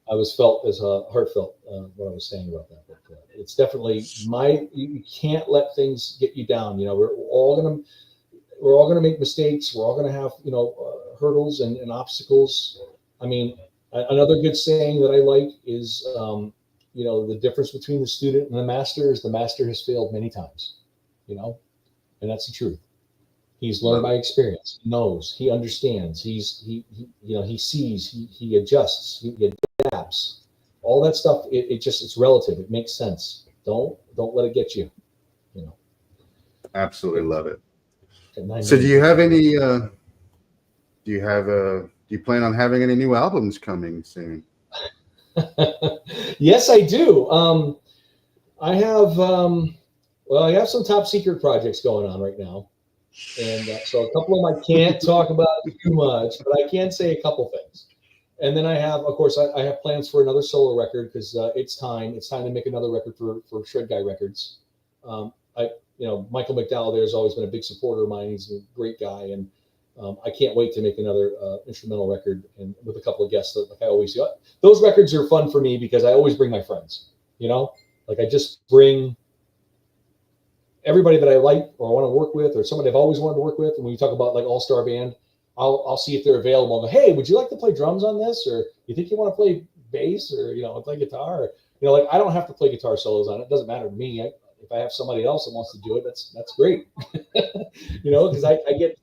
I was felt as heartfelt what I was saying about that. But it's definitely you can't let things get you down. We're all gonna make mistakes. We're all gonna have hurdles and obstacles. I mean, another good saying that I like is the difference between the student and the master is the master has failed many times. And that's the truth. He's learned by experience. He knows. He understands. He sees. He adjusts. He adapts. All that stuff. It's relative. It makes sense. Don't let it get you. Absolutely love it. So, do you have any? Do you plan on having any new albums coming soon? Yes, I do. I have. I have some top secret projects going on right now. And so a couple of them I can't talk about too much, but I can say a couple things. And then I have, of course, I have plans for another solo record because it's time to make another record for Shred Guy Records. Michael McDowell there has always been a big supporter of mine. He's a great guy, and I can't wait to make another instrumental record and with a couple of guests like I always do. Those records are fun for me because I always bring my friends. I just bring everybody that I like or I want to work with or somebody I've always wanted to work with. And when you talk about like all-star band, I'll see if they're available and go, hey, would you like to play drums on this? Or you think you want to play bass or, play guitar? Or, I don't have to play guitar solos on it. It doesn't matter to me. If I have somebody else that wants to do it, that's great. Because I get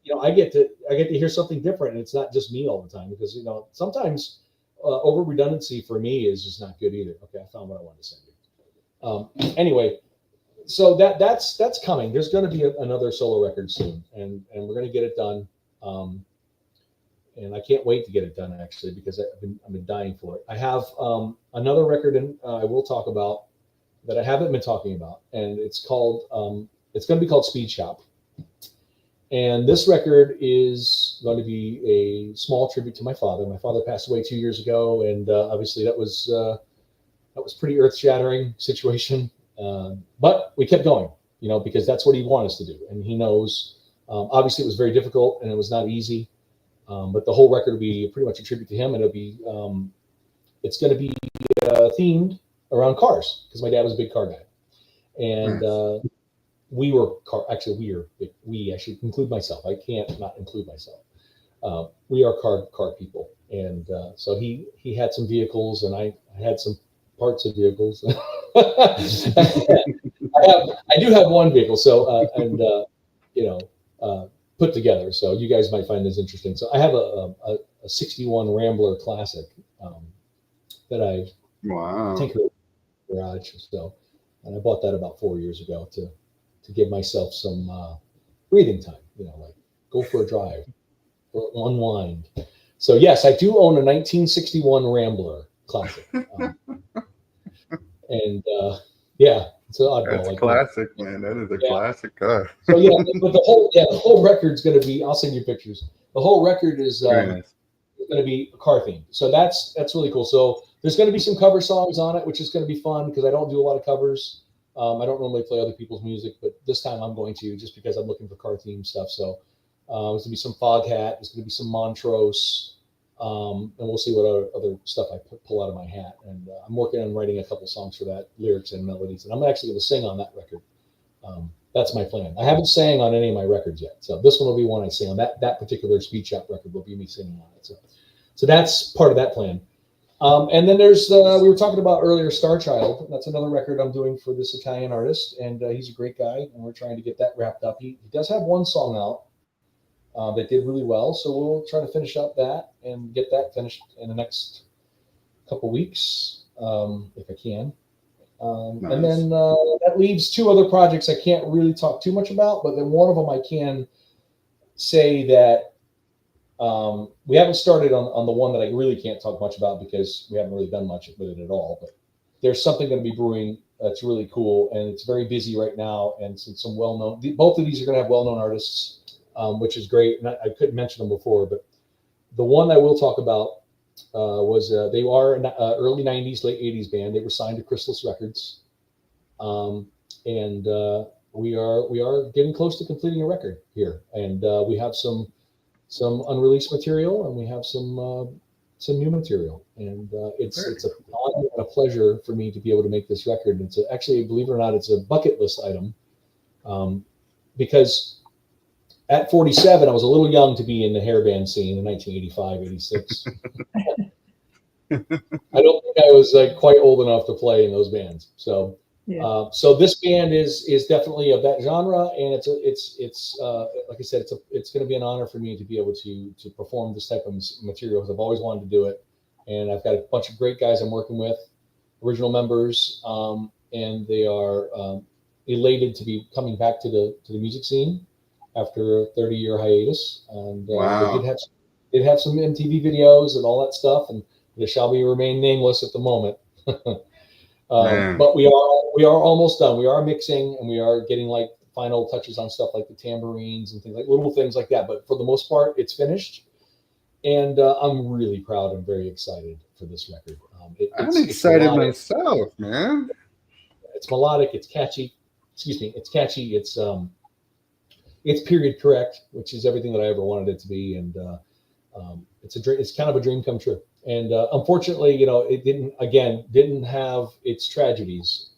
to hear something different and it's not just me all the time because, sometimes over redundancy for me is just not good either. Okay. I found what I wanted to say. Anyway, so that's coming. There's going to be another solo record soon, and we're going to get it done. And I can't wait to get it done actually because I've been dying for it. I have another record I will talk about that I haven't been talking about, and it's called it's going to be called Speed Shop. And this record is going to be a small tribute to my father. My father passed away 2 years ago, and obviously that was pretty earth-shattering situation. But we kept going, because that's what he wanted us to do, and he knows. Obviously, it was very difficult and it was not easy. But the whole record will be pretty much a tribute to him, and it'll be it's going to be themed around cars because my dad was a big car guy, and we were car. Actually, I should include myself. I can't not include myself. We are car people, and so he had some vehicles, and I had some parts of vehicles. I do have one vehicle, so put together. So you guys might find this interesting. So I have a 61 Rambler Classic that I take her to the garage. So, and I bought that about 4 years ago to give myself some breathing time, like go for a drive or unwind. So yes, I do own a 1961 Rambler Classic. And yeah, it's an oddball. That's classic, man. That is a classic car. So yeah, but the whole record's going to be. I'll send you pictures. The whole record is going to be car themed. So that's really cool. So there's going to be some cover songs on it, which is going to be fun because I don't do a lot of covers. I don't normally play other people's music, but this time I'm going to just because I'm looking for car themed stuff. So there's going to be some Foghat. There's going to be some Montrose. And we'll see what other stuff I pull out of my hat. And I'm working on writing a couple songs for that, lyrics and melodies. And I'm actually going to sing on that record. That's my plan. I haven't sang on any of my records yet. So this one will be one I sing on. That particular Speed Shop record will be me singing on it. So that's part of that plan. And then there's, we were talking about earlier, Star Child. That's another record I'm doing for this Italian artist. And he's a great guy. And we're trying to get that wrapped up. He does have one song out that did really well. So we'll try to finish up that and get that finished in the next couple weeks, if I can. Nice. And then that leaves two other projects I can't really talk too much about, but then one of them I can say that we haven't started on the one that I really can't talk much about because we haven't really done much with it at all. But there's something going to be brewing that's really cool, and it's very busy right now. And some well-known, both of these are going to have well-known artists, which is great. And I couldn't mention them before, but the one I will talk about was they are an early 90s, late 80s band. They were signed to Chrysalis Records. And we are getting close to completing a record here. And we have some unreleased material, and we have some new material. And it's an honor and a pleasure for me to be able to make this record. It's actually, believe it or not, it's a bucket list item because at 47, I was a little young to be in the hair band scene in 1985, 86. I don't think I was quite old enough to play in those bands. So, so this band is definitely of that genre, and it's like I said, it's going to be an honor for me to be able to perform this type of material because I've always wanted to do it, and I've got a bunch of great guys I'm working with, original members, and they are elated to be coming back to the music scene after a 30-year hiatus, and they did have some MTV videos and all that stuff, and they shall remain nameless at the moment. But we are almost done. We are mixing, and we are getting final touches on stuff like the tambourines and things little things like that. But for the most part, it's finished, and I'm really proud and very excited for this record. I'm excited myself, man. It's melodic. It's catchy. Excuse me. It's catchy. It's period correct, which is everything that I ever wanted it to be, and it's a dream. It's kind of a dream come true. And unfortunately, it didn't have its tragedies.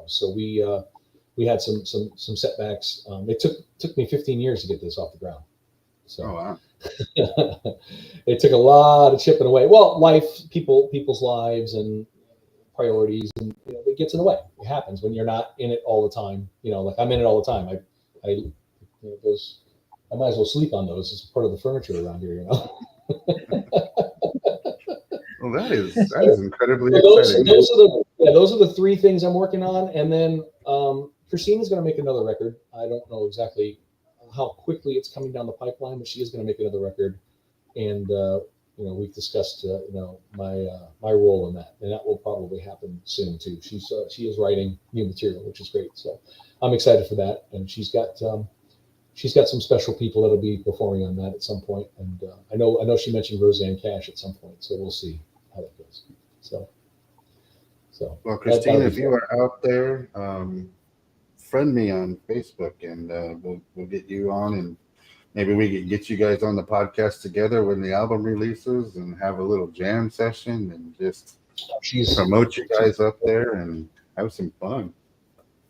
So we had some setbacks. It took me 15 years to get this off the ground. So it took a lot of chipping away. Well, people's lives and priorities, and it gets in the way. It happens when you're not in it all the time. Like I'm in it all the time. I might as well sleep on those as part of the furniture around here, Well, that is incredibly exciting. Those are the three things I'm working on, and then Christine is going to make another record. I don't know exactly how quickly it's coming down the pipeline, but she is going to make another record, and we've discussed my role in that, and that will probably happen soon too. She is writing new material, which is great. So I'm excited for that, and she's got she's got some special people that'll be performing on that at some point. And I know she mentioned Roseanne Cash at some point, so we'll see how that goes. So well, Christine, if you are out there, friend me on Facebook, and we'll get you on, and maybe we can get you guys on the podcast together when the album releases, and have a little jam session, and just promote you guys up there and have some fun.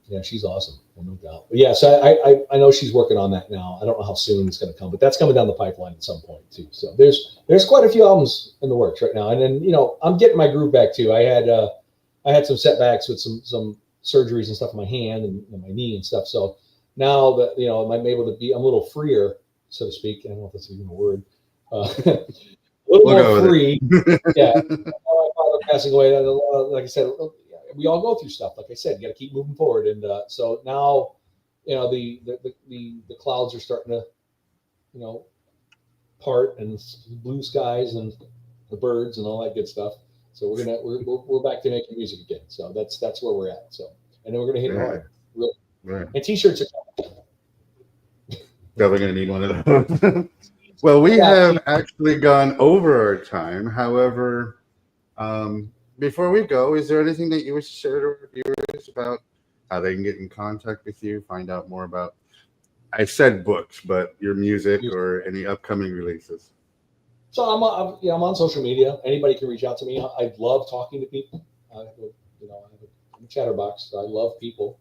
Yeah, she's awesome, no doubt. But yeah, so I know she's working on that now. I don't know how soon it's going to come, but that's coming down the pipeline at some point too. So there's quite a few albums in the works right now, and then I'm getting my groove back too. I had some setbacks with some surgeries and stuff in my hand and my knee and stuff. So now that I'm able to be, I'm a little freer, so to speak. I don't know if that's even a word. A little more free. Yeah. My father passing away. Like I said, we all go through stuff. Like I said, you got to keep moving forward. And so now, the clouds are starting to, part, and blue skies and the birds and all that good stuff. So we're back to making music again. So that's where we're at. So, and then we're gonna hit it hard. Really. Right. And t-shirts are coming. Definitely gonna need one of those. Well, we have actually gone over our time. However, before we go, is there anything that you wish to share to our viewers about how they can get in contact with you, find out more about, I said books, but your music or any upcoming releases? So I'm on social media. Anybody can reach out to me. I love talking to people. I'm a chatterbox. So I love people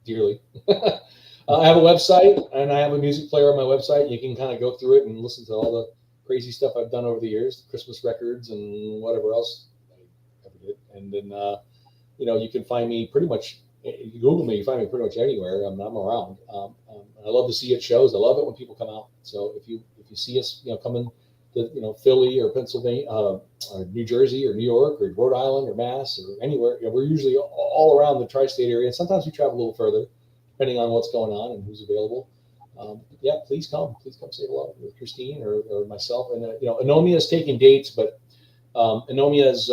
dearly. I have a website, and I have a music player on my website. You can kind of go through it and listen to all the crazy stuff I've done over the years, Christmas records and whatever else I ever did. And then, you can find me pretty much. If you Google me, you find me pretty much anywhere. I'm around. I love to see it shows. I love it when people come out. So if you see us, coming to Philly or Pennsylvania, or New Jersey or New York or Rhode Island or Mass or anywhere, we're usually all around the tri-state area. And sometimes we travel a little further, depending on what's going on and who's available. Please come say hello with Christine or myself. And Anomia is taking dates, but Anomia is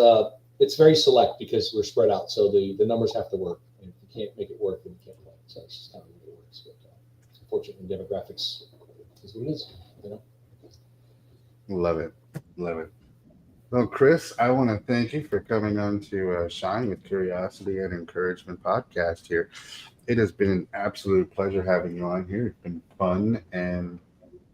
it's very select because we're spread out, so the numbers have to work. And if you can't make it work, then you can't play. So it's just kind of the way it works. But unfortunately, demographics is what it is. Love it. Well, Chris, I want to thank you for coming on to Shine with Curiosity and Encouragement podcast here. It has been an absolute pleasure having you on here. It's been fun and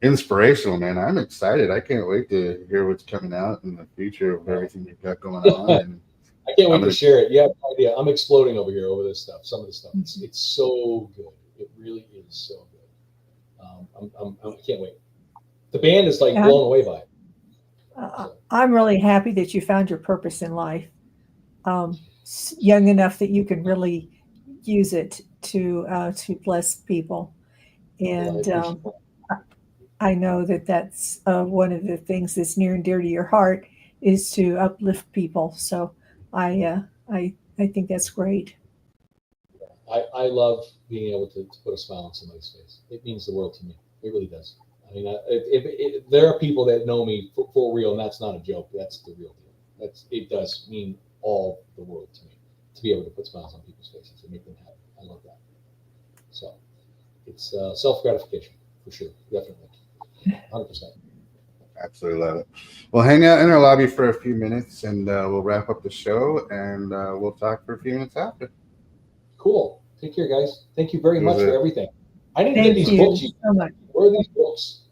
inspirational, man. I'm excited. I can't wait to hear what's coming out in the future of everything you've got going on. And I can't wait to share it. You have no idea. I'm exploding over here over this stuff. Some of this stuff. It's so good. It really is so good. I can't wait. The band is blown away by it. I'm really happy that you found your purpose in life, young enough that you can really use it to bless people. And I know that that's one of the things that's near and dear to your heart is to uplift people. So I think that's great. I love being able to put a smile on somebody's face. It means the world to me. It really does. I mean, if there are people that know me for real, and that's not a joke. That's the real deal. It does mean all the world to me to be able to put smiles on people's faces and make them happy. I love that. So it's self-gratification for sure, definitely, 100%. Absolutely love it. We'll hang out in our lobby for a few minutes, and we'll wrap up the show, and we'll talk for a few minutes after. Cool. Take care, guys. Thank you very much for everything. I didn't get these books. So much. Where are these books?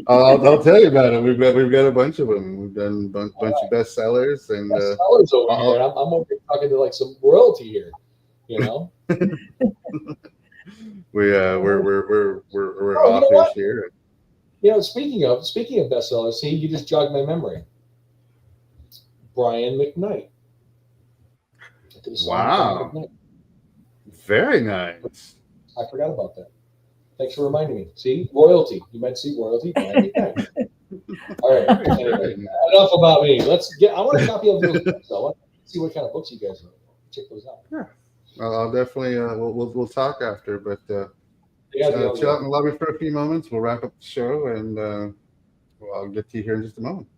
I'll tell you about it. We've got a bunch of them. We've done a bunch of bestsellers and bestsellers over here. I'm over here talking to some royalty here. We're authors here. Speaking of bestsellers, see, you just jogged my memory. Brian McKnight. Wow. Very nice. I forgot about that. Thanks for reminding me. See, royalty. You might see royalty. All right. Anyway, enough about me. I want a copy of those books. I want to see what kind of books you guys wrote. Check those out. Yeah. Well, I'll definitely. We'll talk after, but chill out in the lobby for a few moments. We'll wrap up the show, and I'll get to you here in just a moment.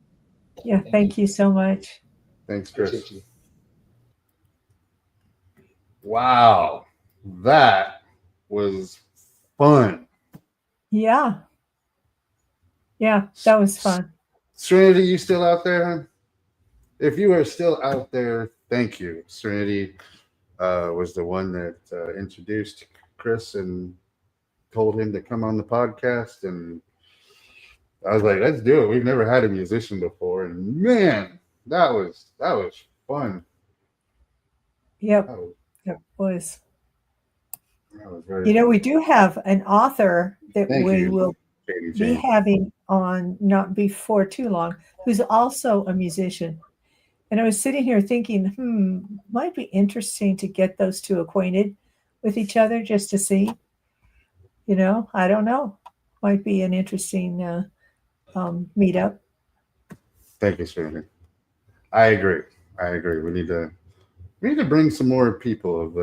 Yeah. Thank you so much. Thanks, Chris. Wow, that was fun. Yeah. Yeah, that was fun. Serenity, you still out there, huh? If you are still out there, thank you. Serenity was the one that introduced Chris and told him to come on the podcast, and I was like, let's do it. We've never had a musician before, and man, that was fun. Yep, it was. That was very You know, fun. we do have an author that Thank we you, will Katie be Jane. having on not before too long, who's also a musician. And I was sitting here thinking, might be interesting to get those two acquainted with each other just to see. You know, I don't know. Might be an interesting meetup. Thank you, Serenity. I agree. We need to bring some more people of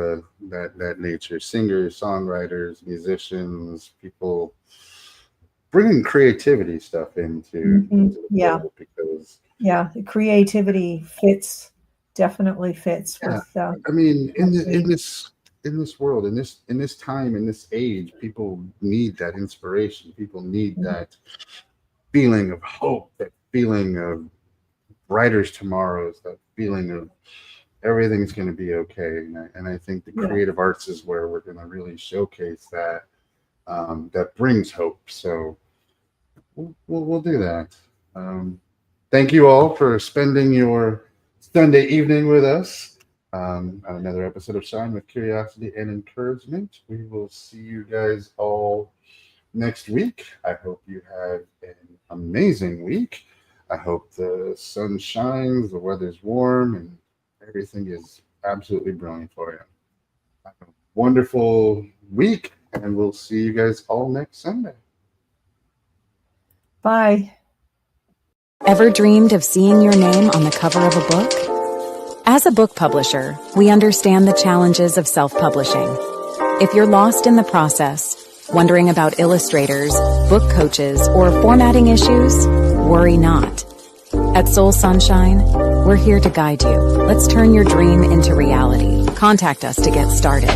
that nature: singers, songwriters, musicians, people bringing creativity stuff into the world, because the creativity definitely fits with. I mean, in this world, in this time, in this age, people need that inspiration. People need that feeling of hope, that feeling of brighter tomorrows, that feeling of everything's going to be okay. And I think the creative arts is where we're going to really showcase that. That brings hope. So we'll do that. Thank you all for spending your Sunday evening with us on another episode of Shine with Curiosity and Encouragement. We will see you guys all next week. I hope you have an amazing week. I hope the sun shines, the weather's warm, and everything is absolutely brilliant for you. Have a wonderful week, and we'll see you guys all next Sunday. Bye. Ever dreamed of seeing your name on the cover of a book? As a book publisher, we understand the challenges of self-publishing. If you're lost in the process, wondering about illustrators, book coaches, or formatting issues, worry not. At Soul Sunshine, we're here to guide you. Let's turn your dream into reality. Contact us to get started.